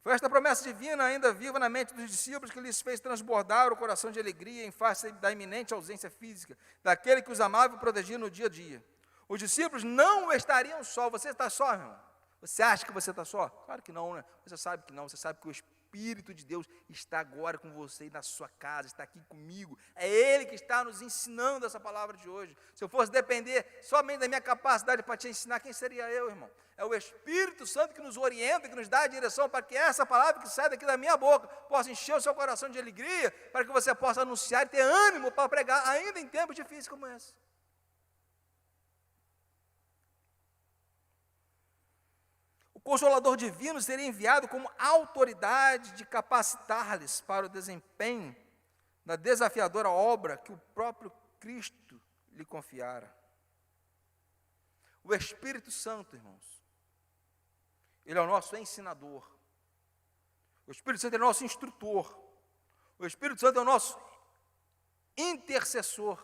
Foi esta promessa divina ainda viva na mente dos discípulos que lhes fez transbordar o coração de alegria em face da iminente ausência física, daquele que os amava e protegia no dia a dia. Os discípulos não estariam só. Você está só, irmão? Você acha que você está só? Claro que não, né? Você sabe que não, você sabe que o Espírito de Deus está agora com você e na sua casa, está aqui comigo. É Ele que está nos ensinando essa palavra de hoje. Se eu fosse depender somente da minha capacidade para te ensinar, quem seria eu, irmão? É o Espírito Santo que nos orienta, que nos dá a direção para que essa palavra que sai daqui da minha boca possa encher o seu coração de alegria, para que você possa anunciar e ter ânimo para pregar, ainda em tempos difíceis como esse. O Consolador Divino seria enviado como autoridade de capacitar-lhes para o desempenho da desafiadora obra que o próprio Cristo lhe confiara. O Espírito Santo, irmãos, Ele é o nosso ensinador. O Espírito Santo é o nosso instrutor. O Espírito Santo é o nosso intercessor.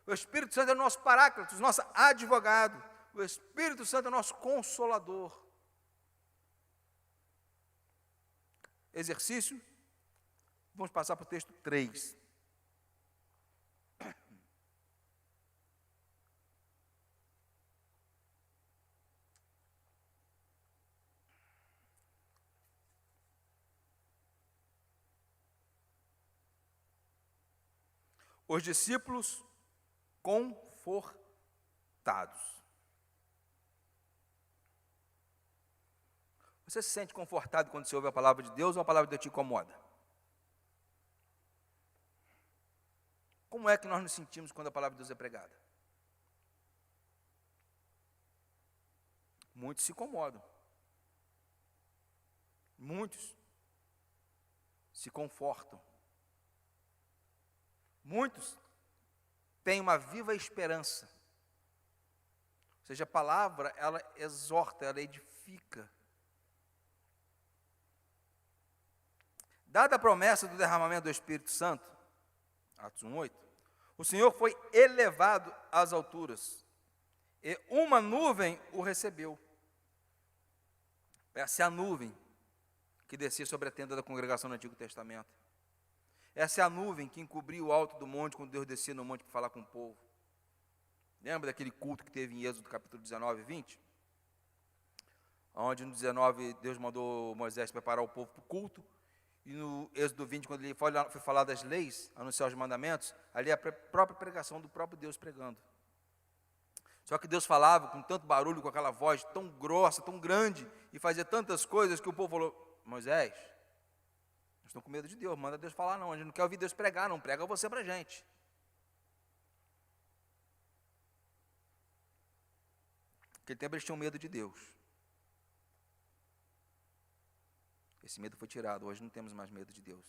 O Espírito Santo é o nosso paráclito, nosso advogado. O Espírito Santo é o nosso consolador. Exercício, vamos passar para o texto 3. Os discípulos confortados. confortados. Você se sente confortado quando você ouve a palavra de Deus ou a palavra de Deus te incomoda? Como é que nós nos sentimos quando a palavra de Deus é pregada? Muitos se incomodam. Muitos se confortam. Muitos têm uma viva esperança. Ou seja, a palavra, ela exorta, ela edifica. Dada a promessa do derramamento do Espírito Santo, Atos 1:8, o Senhor foi elevado às alturas, e uma nuvem o recebeu. Essa é a nuvem que descia sobre a tenda da congregação no Antigo Testamento. Essa é a nuvem que encobria o alto do monte, quando Deus descia no monte para falar com o povo. Lembra daquele culto que teve em Êxodo capítulo 19 e 20? Onde no 19 Deus mandou Moisés preparar o povo para o culto, e no Êxodo 20, quando ele foi falar das leis, anunciar os mandamentos, ali é a própria pregação do próprio Deus pregando. Só que Deus falava com tanto barulho, com aquela voz tão grossa, tão grande, e fazia tantas coisas que o povo falou: Moisés, nós estamos com medo de Deus, manda Deus falar não, a gente não quer ouvir Deus pregar, não prega você para a gente. Naquele tempo eles tinham medo de Deus. Esse medo foi tirado, hoje não temos mais medo de Deus.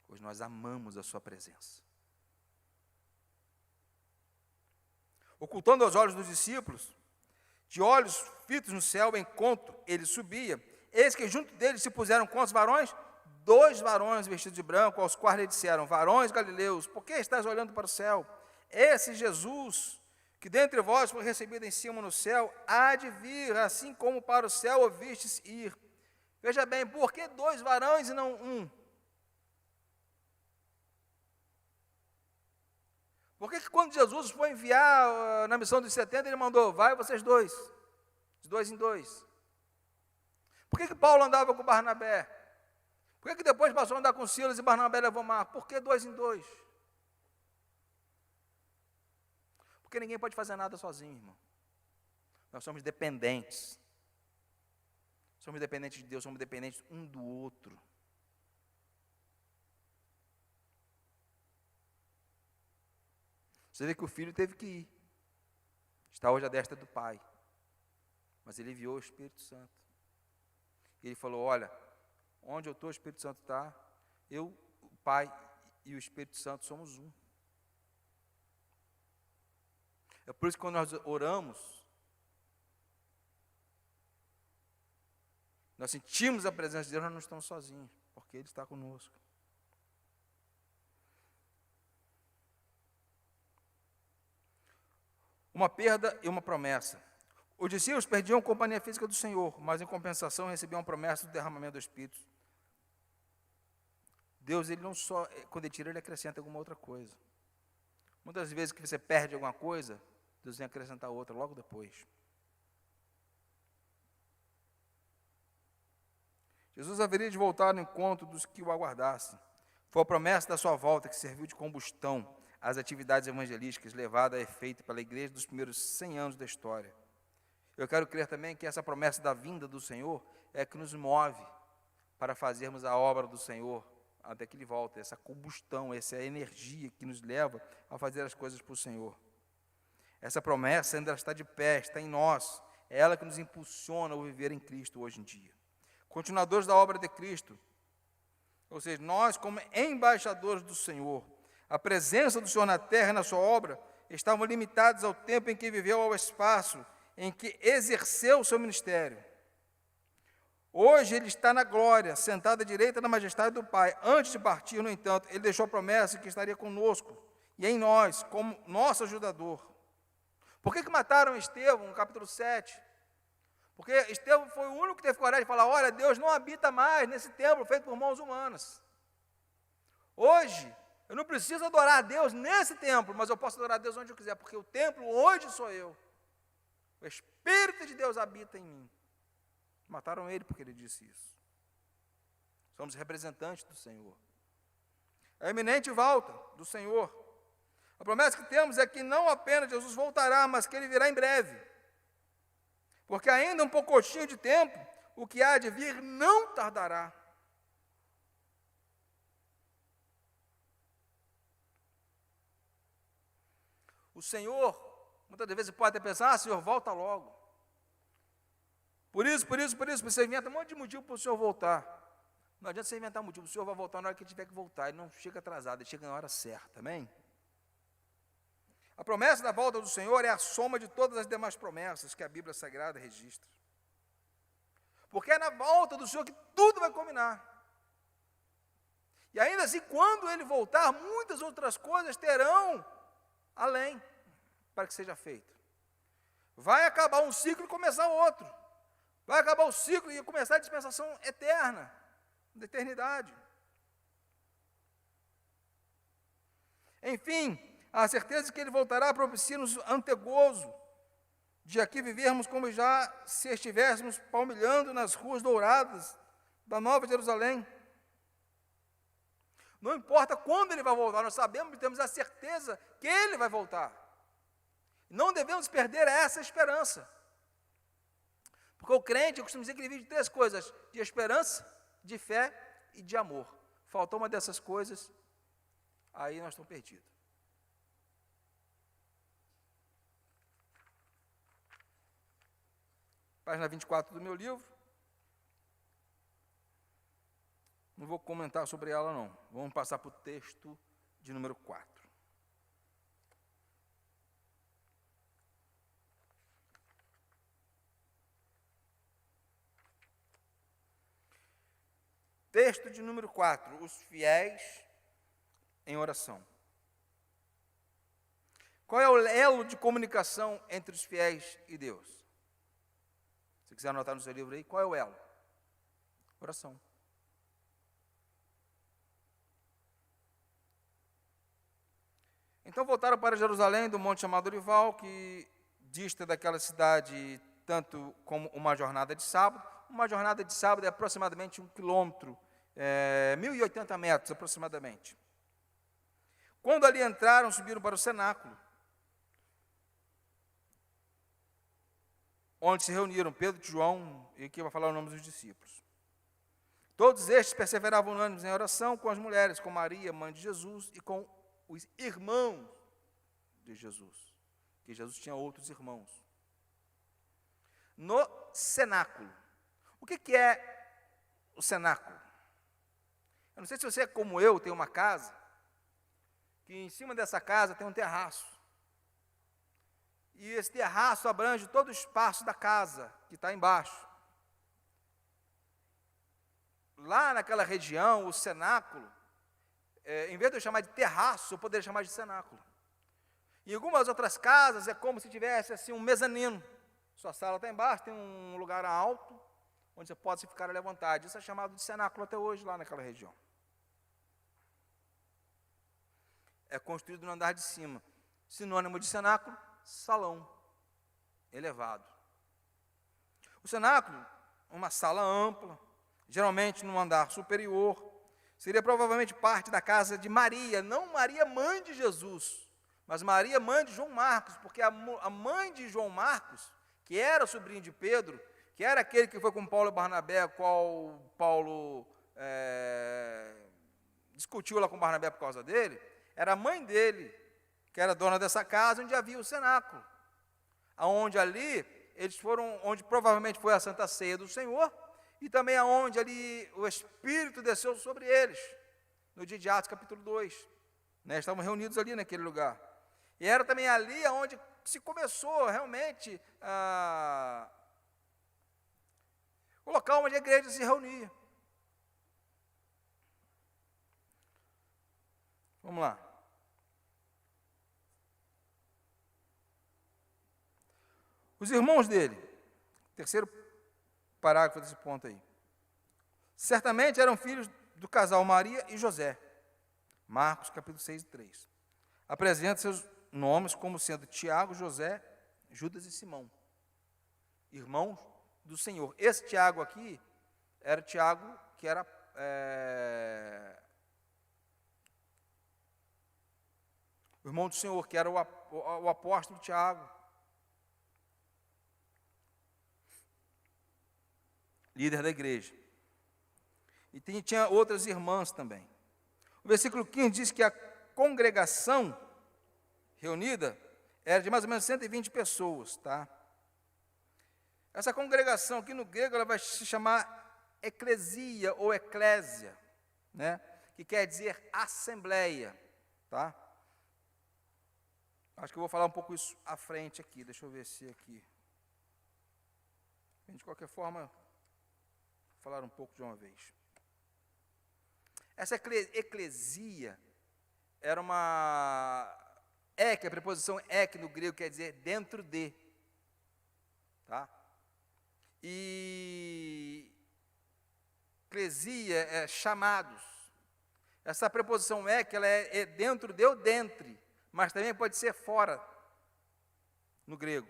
Hoje nós amamos a sua presença. Ocultando aos olhos dos discípulos, de olhos fitos no céu, enquanto ele subia, eis que junto deles se puseram quantos varões? 2 varões vestidos de branco, aos quais lhe disseram: varões galileus, por que estás olhando para o céu? Esse Jesus, que dentre vós foi recebido em cima no céu, há de vir, assim como para o céu o vistes ir. Veja bem, por que 2 varões e não 1? Por que quando Jesus foi enviar na missão dos 70, ele mandou: vai vocês 2, de 2 em 2? Por que Paulo andava com Barnabé? Por que depois passou a andar com Silas e Barnabé levou Marcos? Por que 2 em 2? Porque ninguém pode fazer nada sozinho, irmão. Nós somos dependentes. Somos dependentes de Deus, somos dependentes um do outro. Você vê que o filho teve que ir. Está hoje à destra do Pai. Mas ele enviou o Espírito Santo. E ele falou: olha, onde eu estou, o Espírito Santo está. Eu, o Pai e o Espírito Santo somos um. É por isso que quando nós oramos, nós sentimos a presença de Deus, nós não estamos sozinhos, porque Ele está conosco. Uma perda e uma promessa. Os discípulos perdiam a companhia física do Senhor, mas em compensação recebiam a promessa do derramamento do Espírito. Deus, Ele não só, quando Ele tira, Ele acrescenta alguma outra coisa. Muitas vezes que você perde alguma coisa, Deus vem acrescentar outra logo depois. Jesus haveria de voltar no encontro dos que o aguardassem. Foi a promessa da sua volta que serviu de combustão às atividades evangelísticas levadas a efeito pela igreja dos primeiros 100 anos da história. Eu quero crer também que essa promessa da vinda do Senhor é que nos move para fazermos a obra do Senhor até que Ele volte, essa combustão, essa energia que nos leva a fazer as coisas para o Senhor. Essa promessa ainda está de pé, está em nós, é ela que nos impulsiona a viver em Cristo hoje em dia. Continuadores da obra de Cristo, ou seja, nós como embaixadores do Senhor, a presença do Senhor na terra e na sua obra estavam limitados ao tempo em que viveu, ao espaço em que exerceu o seu ministério. Hoje Ele está na glória, sentado à direita da majestade do Pai. Antes de partir, no entanto, Ele deixou a promessa que estaria conosco e em nós, como nosso ajudador. Por que mataram Estevão, no capítulo 7? Porque Estevão foi o único que teve coragem de falar: olha, Deus não habita mais nesse templo feito por mãos humanas. Hoje, eu não preciso adorar a Deus nesse templo, mas eu posso adorar a Deus onde eu quiser, porque o templo hoje sou eu. O Espírito de Deus habita em mim. Mataram ele porque ele disse isso. Somos representantes do Senhor. A iminente volta do Senhor. A promessa que temos é que não apenas Jesus voltará, mas que ele virá em breve. Porque ainda um pouquinho de tempo, o que há de vir não tardará. O Senhor, muitas vezes pode até pensar, Senhor, volta logo. Por isso, você inventa um monte de motivo para o Senhor voltar. Não adianta você inventar motivo, o Senhor vai voltar na hora que ele tiver que voltar, ele não chega atrasado, ele chega na hora certa, amém? A promessa da volta do Senhor é a soma de todas as demais promessas que a Bíblia Sagrada registra. Porque é na volta do Senhor que tudo vai combinar. E ainda assim, quando ele voltar, muitas outras coisas terão além, para que seja feito. Vai acabar um ciclo e começar outro. Vai acabar o ciclo e começar a dispensação eterna, da eternidade. Enfim, a certeza de que ele voltará propicia-nos antegozo de aqui vivermos como já se estivéssemos palmilhando nas ruas douradas da Nova Jerusalém. Não importa quando ele vai voltar, nós sabemos e temos a certeza que ele vai voltar. Não devemos perder essa esperança. Porque o crente, eu costumo dizer que ele vive de três coisas: de esperança, de fé e de amor. Faltou uma dessas coisas, aí nós estamos perdidos. Página 24 do meu livro. Não vou comentar sobre ela, não. Vamos passar para o texto de número 4. Texto de número 4. Os fiéis em oração. Qual é o elo de comunicação entre os fiéis e Deus? Se quiser anotar no seu livro aí, qual é o elo? Oração. Então voltaram para Jerusalém, do monte chamado Olival, que dista daquela cidade tanto como uma jornada de sábado. Uma jornada de sábado é aproximadamente 1 quilômetro, 1.080 metros aproximadamente. Quando ali entraram, subiram para o cenáculo, onde se reuniram Pedro e João, e aqui vai falar o nome dos discípulos. Todos estes perseveravam unânimes em oração com as mulheres, com Maria, mãe de Jesus, e com os irmãos de Jesus, que Jesus tinha outros irmãos. No cenáculo. O que é o cenáculo? Eu não sei se você é como eu, tem uma casa, que em cima dessa casa tem um terraço. E esse terraço abrange todo o espaço da casa, que está embaixo. Lá naquela região, o cenáculo, em vez de eu chamar de terraço, eu poderia chamar de cenáculo. Em algumas outras casas, é como se tivesse assim um mezanino. Sua sala está embaixo, tem um lugar alto, onde você pode ficar à vontade. Isso é chamado de cenáculo até hoje, lá naquela região. É construído no andar de cima. Sinônimo de cenáculo, salão elevado. O cenáculo, uma sala ampla, geralmente no andar superior, seria provavelmente parte da casa de Maria, não Maria, mãe de Jesus, mas Maria, mãe de João Marcos, porque a mãe de João Marcos, que era sobrinho de Pedro, que era aquele que foi com Paulo e Barnabé, qual Paulo discutiu lá com Barnabé por causa dele, era a mãe dele, que era dona dessa casa, onde havia o cenáculo, aonde ali, eles foram, onde provavelmente foi a Santa Ceia do Senhor, e também aonde ali o Espírito desceu sobre eles, no dia de Atos capítulo 2, estavam reunidos ali naquele lugar, e era também ali aonde se começou realmente o local onde a igreja se reunia. Vamos lá. Os irmãos dele, terceiro parágrafo desse ponto aí, certamente eram filhos do casal Maria e José. Marcos, capítulo 6 e 3. Apresenta seus nomes como sendo Tiago, José, Judas e Simão, irmãos do Senhor. Esse Tiago aqui era Tiago que era o irmão do Senhor, que era o apóstolo Tiago, líder da igreja. E tinha outras irmãs também. O versículo 15 diz que a congregação reunida era de mais ou menos 120 pessoas, tá? Essa congregação aqui no grego, ela vai se chamar eclesia ou eclésia, né? Que quer dizer assembleia, tá? Acho que eu vou falar um pouco isso à frente aqui, deixa eu ver se aqui. De qualquer forma, vou falar um pouco de uma vez. Essa eclesia era uma... a preposição ek no grego quer dizer dentro de, tá? E eclesia é chamados. Essa preposição ek, ela é dentro de ou dentre, mas também pode ser fora, no grego.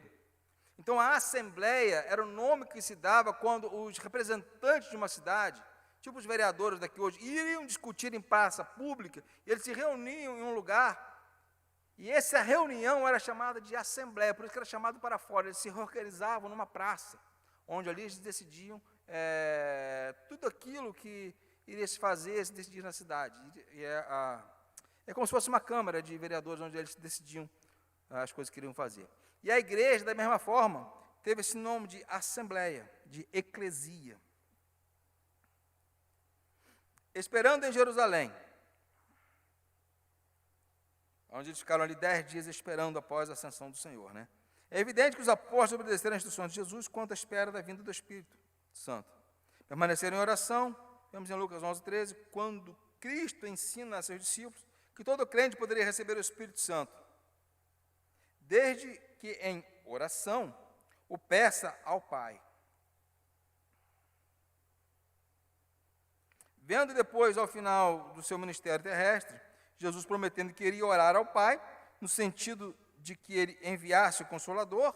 Então, a assembleia era o nome que se dava quando os representantes de uma cidade, tipo os vereadores daqui hoje, iriam discutir em praça pública, e eles se reuniam em um lugar, e essa reunião era chamada de assembleia, por isso que era chamado para fora. Eles se organizavam numa praça, onde ali eles decidiam tudo aquilo que iria se fazer, se decidir na cidade. E é como se fosse uma câmara de vereadores, onde eles decidiam as coisas que iriam fazer. E a igreja, da mesma forma, teve esse nome de assembleia, de eclesia. Esperando em Jerusalém, onde eles ficaram ali 10 dias esperando após a ascensão do Senhor, né? É evidente que os apóstolos obedeceram às instruções de Jesus quanto à espera da vinda do Espírito Santo. Permaneceram em oração, vemos em Lucas 11:13, quando Cristo ensina a seus discípulos que todo crente poderia receber o Espírito Santo, desde que em oração o peça ao Pai. Vendo depois, ao final do seu ministério terrestre, Jesus prometendo que iria orar ao Pai, no sentido de que ele enviasse o Consolador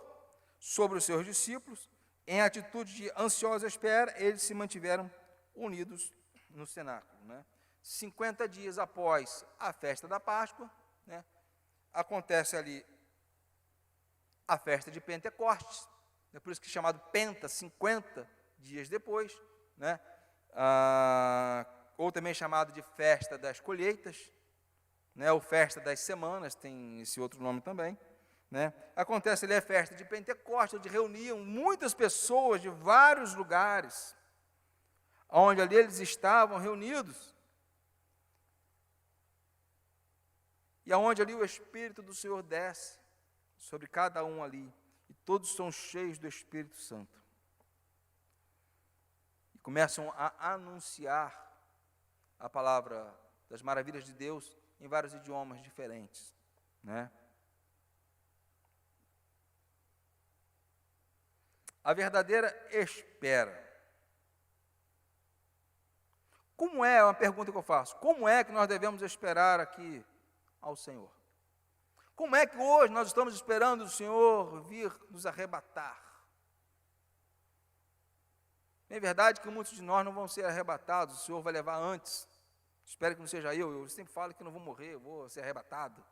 sobre os seus discípulos, em atitude de ansiosa espera, eles se mantiveram unidos no cenáculo, né? 50 dias após a festa da Páscoa, né, acontece ali a festa de Pentecostes, é por isso que é chamado Penta, 50 dias depois, né? Ou também chamado de festa das colheitas, né, ou festa das semanas, tem esse outro nome também, né? Acontece ali a festa de Pentecostes, onde reuniam muitas pessoas de vários lugares, onde ali eles estavam reunidos, e aonde ali o Espírito do Senhor desce sobre cada um ali, e todos são cheios do Espírito Santo. E começam a anunciar a palavra das maravilhas de Deus em vários idiomas diferentes, né? A verdadeira espera. Como é uma pergunta que eu faço, como é que nós devemos esperar aqui ao Senhor? Como é que hoje nós estamos esperando o Senhor vir nos arrebatar? É verdade que muitos de nós não vão ser arrebatados, o Senhor vai levar antes. Espero que não seja eu sempre falo que não vou morrer, eu vou ser arrebatado,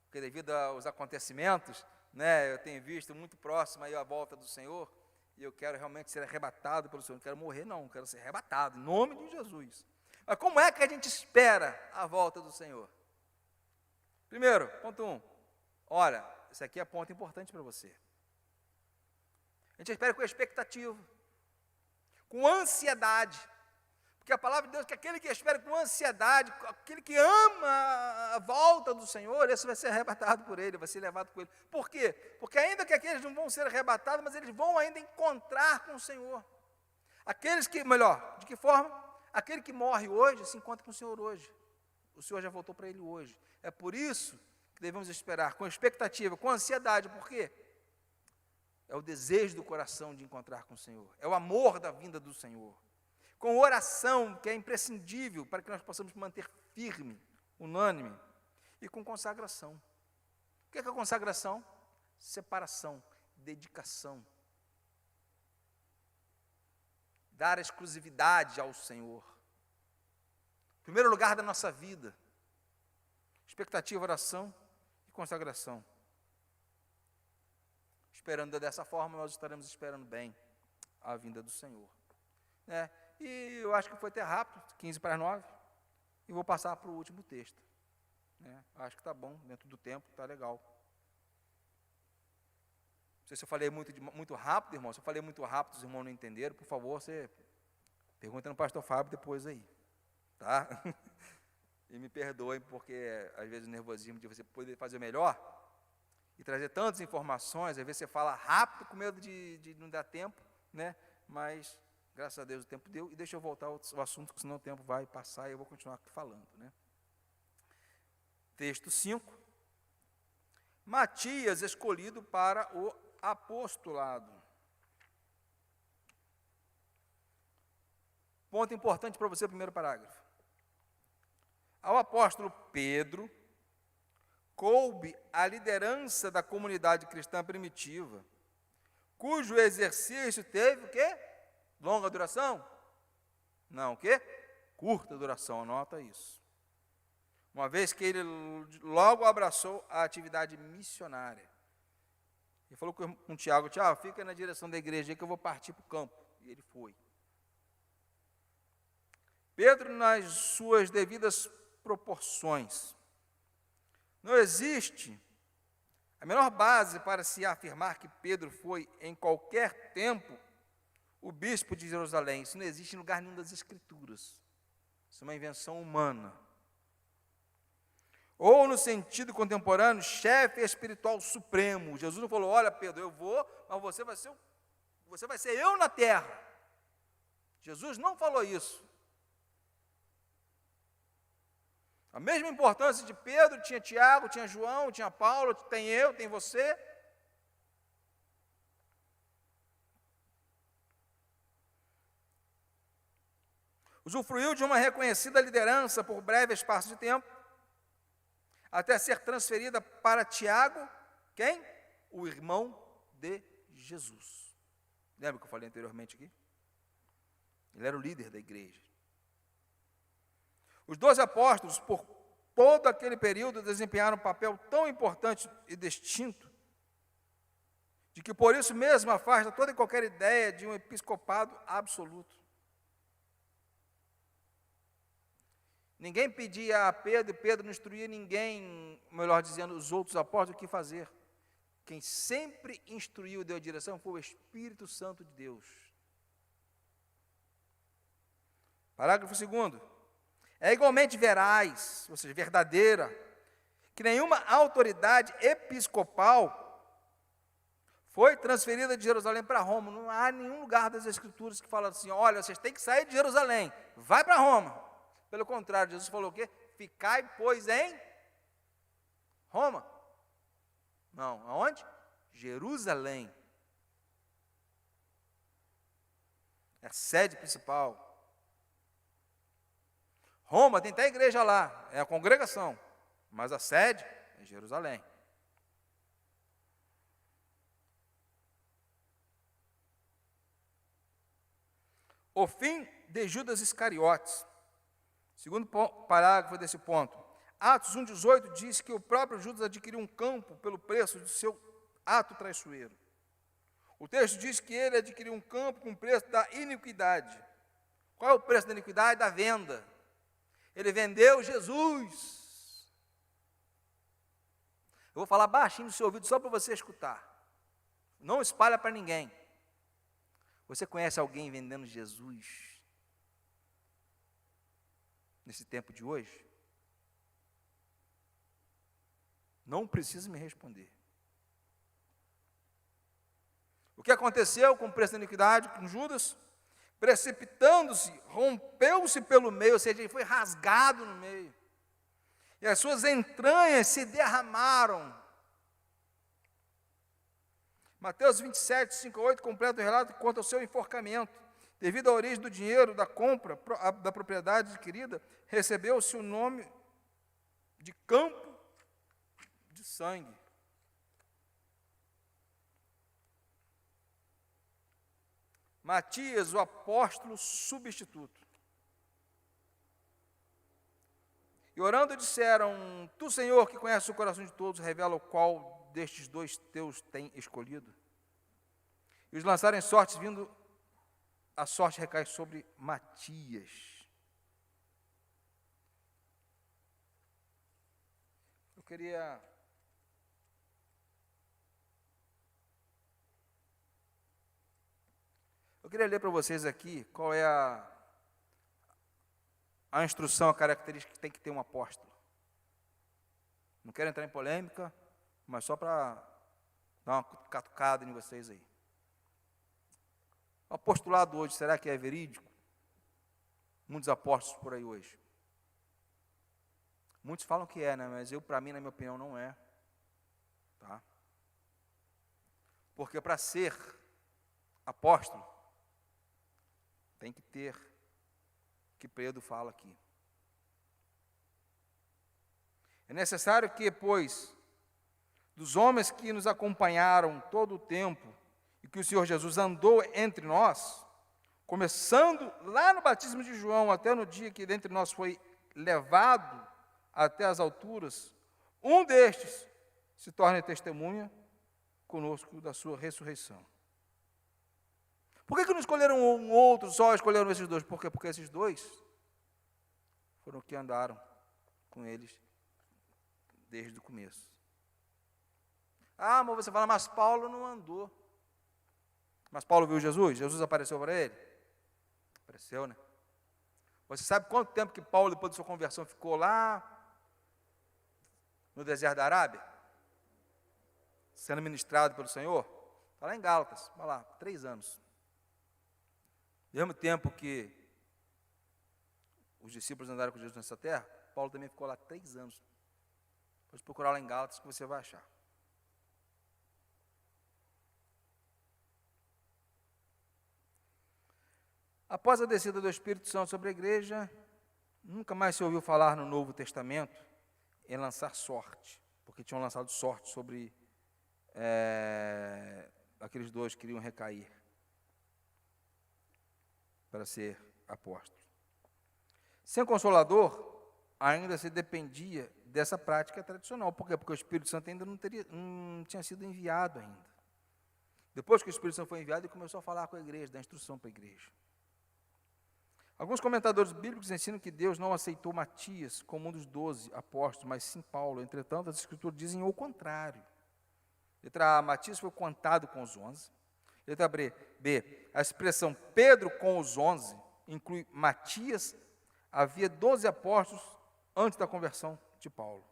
porque devido aos acontecimentos, né, eu tenho visto muito próximo aí a volta do Senhor, e eu quero realmente ser arrebatado pelo Senhor, não quero morrer não, quero ser arrebatado, em nome de Jesus. Mas como é que a gente espera a volta do Senhor? Primeiro, ponto 1, olha, esse aqui é ponto importante para você. A gente espera com expectativa, com ansiedade, porque a palavra de Deus é que aquele que espera com ansiedade, aquele que ama a volta do Senhor, esse vai ser arrebatado por ele, vai ser levado por ele. Por quê? Porque ainda que aqueles não vão ser arrebatados, mas eles vão ainda encontrar com o Senhor. Aqueles que, melhor, de que forma? Aquele que morre hoje, se encontra com o Senhor hoje. O Senhor já voltou para ele hoje. É por isso que devemos esperar com expectativa, com ansiedade, por quê? É o desejo do coração de encontrar com o Senhor, é o amor da vinda do Senhor. Com oração, que é imprescindível para que nós possamos manter firme, unânime, e com consagração. O que é a consagração? Separação, dedicação. Dar exclusividade ao Senhor. Primeiro lugar da nossa vida. Expectativa, oração e consagração. Esperando dessa forma, nós estaremos esperando bem a vinda do Senhor. Né? E eu acho que foi até rápido, 15:09, e vou passar para o último texto. Né? Acho que está bom, dentro do tempo, está legal. Não sei se eu falei muito rápido, irmão. Se eu falei muito rápido, os irmãos não entenderam, por favor, você pergunta no pastor Fábio depois aí. Tá? E me perdoem, porque às vezes o nervosismo de você poder fazer melhor e trazer tantas informações, às vezes você fala rápido com medo de não dar tempo, né? Mas, graças a Deus, o tempo deu. E deixa eu voltar ao assunto, porque senão o tempo vai passar e eu vou continuar aqui falando. Né? Texto 5. Matias escolhido para o apostolado. Ponto importante para você, primeiro parágrafo. Ao apóstolo Pedro coube a liderança da comunidade cristã primitiva, cujo exercício teve o quê? Longa duração? Não, o quê? Curta duração, anota isso. Uma vez que ele logo abraçou a atividade missionária. Ele falou com o Tiago, Tiago, fica na direção da igreja aí que eu vou partir para o campo. E ele foi. Pedro, nas suas devidas proporções. Não existe a menor base para se afirmar que Pedro foi, em qualquer tempo, o bispo de Jerusalém. Isso não existe em lugar nenhum das Escrituras. Isso é uma invenção humana. Ou, no sentido contemporâneo, chefe espiritual supremo. Jesus não falou, olha, Pedro, eu vou, mas você vai ser eu na terra. Jesus não falou isso. A mesma importância de Pedro, tinha Tiago, tinha João, tinha Paulo, tem eu, tem você. Usufruiu de uma reconhecida liderança por breve espaço de tempo, até ser transferida para Tiago, quem? O irmão de Jesus. Lembra que eu falei anteriormente aqui? Ele era o líder da igreja. Os 12 apóstolos, por todo aquele período, desempenharam um papel tão importante e distinto, de que por isso mesmo afasta toda e qualquer ideia de um episcopado absoluto. Ninguém pedia a Pedro, e Pedro não instruía ninguém, melhor dizendo, os outros apóstolos, o que fazer. Quem sempre instruiu e deu a direção foi o Espírito Santo de Deus. Parágrafo 2º. É igualmente veraz, ou seja, verdadeira, que nenhuma autoridade episcopal foi transferida de Jerusalém para Roma. Não há nenhum lugar das Escrituras que fala assim, olha, vocês têm que sair de Jerusalém, vai para Roma. Pelo contrário, Jesus falou o quê? Ficai, pois, em Roma. Não, aonde? Jerusalém. É a sede principal. Roma tem até a igreja lá, é a congregação, mas a sede é Jerusalém. O fim de Judas Iscariotes. Segundo parágrafo desse ponto. Atos 1,18 diz que o próprio Judas adquiriu um campo pelo preço de seu ato traiçoeiro. O texto diz que ele adquiriu um campo com o preço da iniquidade. Qual é o preço da iniquidade? Da venda. Ele vendeu Jesus. Eu vou falar baixinho no seu ouvido só para você escutar. Não espalha para ninguém. Você conhece alguém vendendo Jesus nesse tempo de hoje? Não precisa me responder. O que aconteceu com o preço da iniquidade com Judas? Precipitando-se, rompeu-se pelo meio, ou seja, ele foi rasgado no meio. E as suas entranhas se derramaram. Mateus 27, 5 a 8 completa o relato quanto ao seu enforcamento. Devido à origem do dinheiro, da compra, da propriedade adquirida, recebeu-se o nome de campo de sangue. Matias, o apóstolo substituto. E orando disseram, tu, Senhor, que conheces o coração de todos, revela o qual destes dois teus tem escolhido. E os lançaram em sortes, vindo a sorte recai sobre Matias. Eu queria ler para vocês aqui qual é a instrução, a característica que tem que ter um apóstolo. Não quero entrar em polêmica, mas só para dar uma catucada em vocês aí. O apostolado hoje, será que é verídico? Muitos apóstolos por aí hoje. Muitos falam que é, né? Mas para mim, na minha opinião, não é. Tá? Porque para ser apóstolo, tem que ter o que Pedro fala aqui. É necessário que, pois, dos homens que nos acompanharam todo o tempo, e que o Senhor Jesus andou entre nós, começando lá no batismo de João, até no dia que dentre nós foi levado até as alturas, um destes se torne testemunha conosco da sua ressurreição. Por que não escolheram um outro, só escolheram esses dois? Por quê? Porque esses dois foram que andaram com eles desde o começo. Ah, mas você fala, mas Paulo não andou. Mas Paulo viu Jesus? Jesus apareceu para ele? Apareceu, né? Você sabe quanto tempo que Paulo, depois de sua conversão, ficou lá no deserto da Arábia? Sendo ministrado pelo Senhor? Está lá em Gálatas, vai lá, 3 anos. Ao mesmo tempo que os discípulos andaram com Jesus nessa terra, Paulo também ficou lá 3 anos. Pode procurar lá em Gálatas que você vai achar. Após a descida do Espírito Santo sobre a igreja, nunca mais se ouviu falar no Novo Testamento em lançar sorte, porque tinham lançado sorte sobre aqueles dois que iriam recair para ser apóstolo. Sem Consolador, ainda se dependia dessa prática tradicional. Por quê? Porque o Espírito Santo ainda não tinha sido enviado ainda. Depois que o Espírito Santo foi enviado, ele começou a falar com a igreja, dar instrução para a igreja. Alguns comentadores bíblicos ensinam que Deus não aceitou Matias como um dos 12 apóstolos, mas sim Paulo. Entretanto, as Escrituras dizem o contrário. Letra A, Matias foi contado com os 11. Letra B, a expressão Pedro com os 11 inclui Matias. Havia 12 apóstolos antes da conversão de Paulo.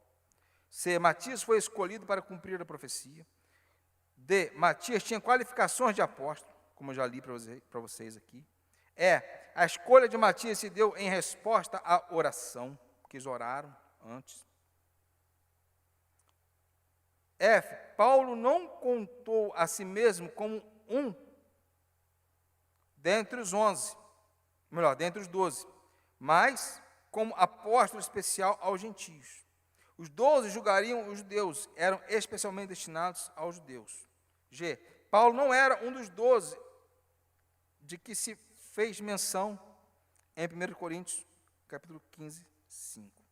C, Matias foi escolhido para cumprir a profecia. D, Matias tinha qualificações de apóstolo, como eu já li para vocês aqui. A escolha de Matias se deu em resposta à oração, porque eles oraram antes. F, Paulo não contou a si mesmo como um dentre os 11, melhor, dentre os 12, mas como apóstolo especial aos gentios. Os 12 julgariam os judeus, eram especialmente destinados aos judeus. G, Paulo não era um dos 12 de que se fez menção em 1 Coríntios, capítulo 15, 5.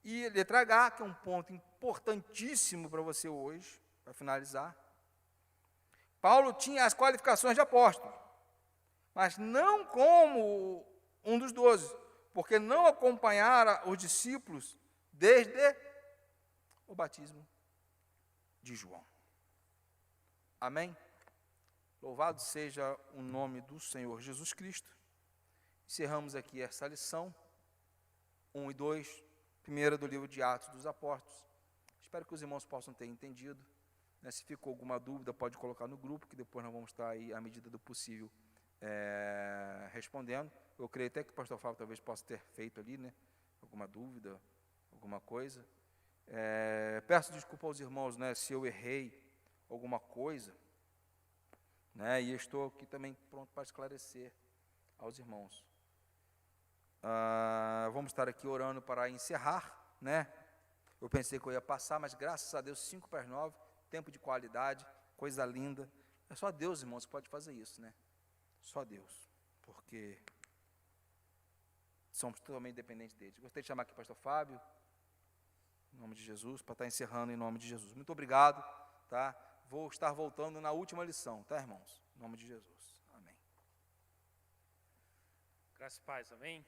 E letra H, que é um ponto importantíssimo para você hoje, para finalizar. Paulo tinha as qualificações de apóstolo, mas não como um dos 12, porque não acompanhara os discípulos desde o batismo de João. Amém? Louvado seja o nome do Senhor Jesus Cristo. Encerramos aqui essa lição, 1 e 2, primeira do livro de Atos dos Apóstolos. Espero que os irmãos possam ter entendido. Se ficou alguma dúvida, pode colocar no grupo, que depois nós vamos estar aí, à medida do possível, respondendo. Eu creio até que o pastor Fábio talvez possa ter feito ali, alguma dúvida, alguma coisa. Peço desculpa aos irmãos, se eu errei alguma coisa, e estou aqui também pronto para esclarecer aos irmãos. Vamos estar aqui orando para encerrar, Eu pensei que eu ia passar, mas graças a Deus, 8:55, tempo de qualidade, coisa linda. É só Deus, irmãos, que pode fazer isso, Só Deus, porque somos totalmente dependentes dele. Gostaria de chamar aqui o pastor Fábio, Em nome de Jesus, para estar encerrando em nome de Jesus. Muito obrigado, tá? Vou estar voltando na última lição, tá, irmãos? Em nome de Jesus. Amém. Graças e paz, amém?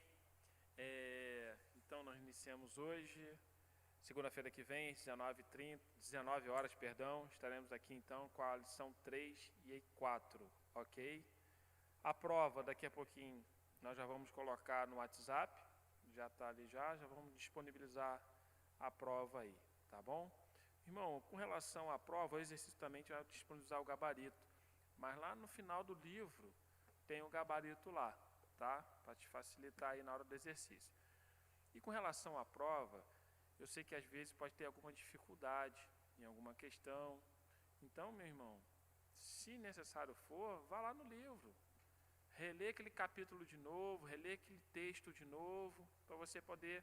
Então, nós iniciamos hoje, segunda-feira que vem, 19 horas, estaremos aqui então com a lição 3 e 4, ok? A prova, daqui a pouquinho, nós já vamos colocar no WhatsApp, já está ali já vamos disponibilizar a prova aí, tá bom? Irmão, com relação à prova, o exercício também vai disponibilizar o gabarito, mas lá no final do livro tem o gabarito lá, tá? Para te facilitar aí na hora do exercício. E com relação à prova, eu sei que às vezes pode ter alguma dificuldade em alguma questão. Então, meu irmão, se necessário for, vá lá no livro. Relê aquele capítulo de novo, relê aquele texto de novo, para você poder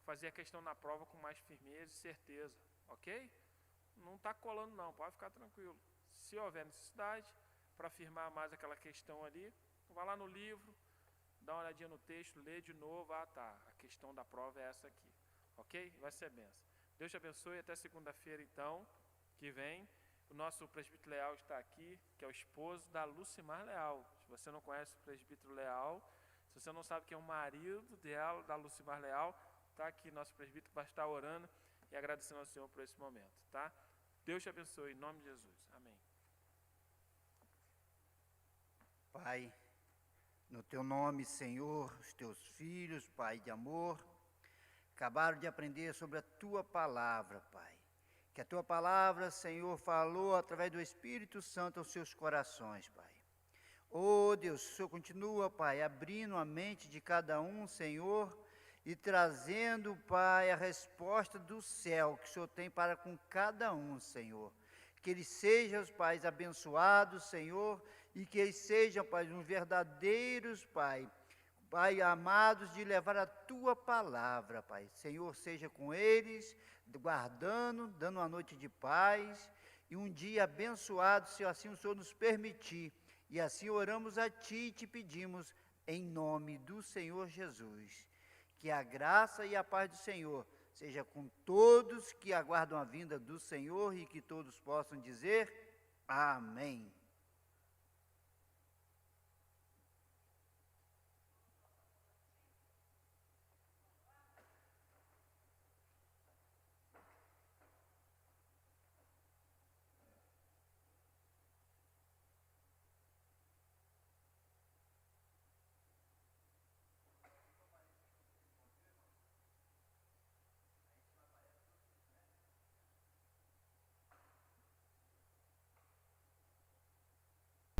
fazer a questão na prova com mais firmeza e certeza, ok? Não está colando não, pode ficar tranquilo. Se houver necessidade, para afirmar mais aquela questão ali, vá lá no livro, dá uma olhadinha no texto, lê de novo, tá, a questão da prova é essa aqui, ok? Vai ser benção. Deus te abençoe, até segunda-feira então, que vem. O nosso presbítero Leal está aqui, que é o esposo da Lucimar Leal. Se você não conhece o presbítero Leal, se você não sabe quem é o marido dela, da Lucimar Leal, está aqui nosso presbítero para estar orando e agradecendo ao Senhor por esse momento, tá? Deus te abençoe, em nome de Jesus. Amém. Pai, no teu nome, Senhor, os teus filhos, Pai de amor, acabaram de aprender sobre a tua palavra, Pai. Que a tua palavra, Senhor, falou através do Espírito Santo aos seus corações, Pai. Oh, Deus, o Senhor continua, Pai, abrindo a mente de cada um, Senhor, e trazendo, Pai, a resposta do céu que o Senhor tem para com cada um, Senhor. Que eles sejam, Pai, abençoados, Senhor, e que eles sejam, Pai, uns verdadeiros, Pai, amados, de levar a tua palavra, Pai. Senhor, seja com eles, guardando, dando uma noite de paz e um dia abençoado, se assim o Senhor nos permitir. E assim oramos a Ti e te pedimos, em nome do Senhor Jesus. Que a graça e a paz do Senhor seja com todos que aguardam a vinda do Senhor e que todos possam dizer amém.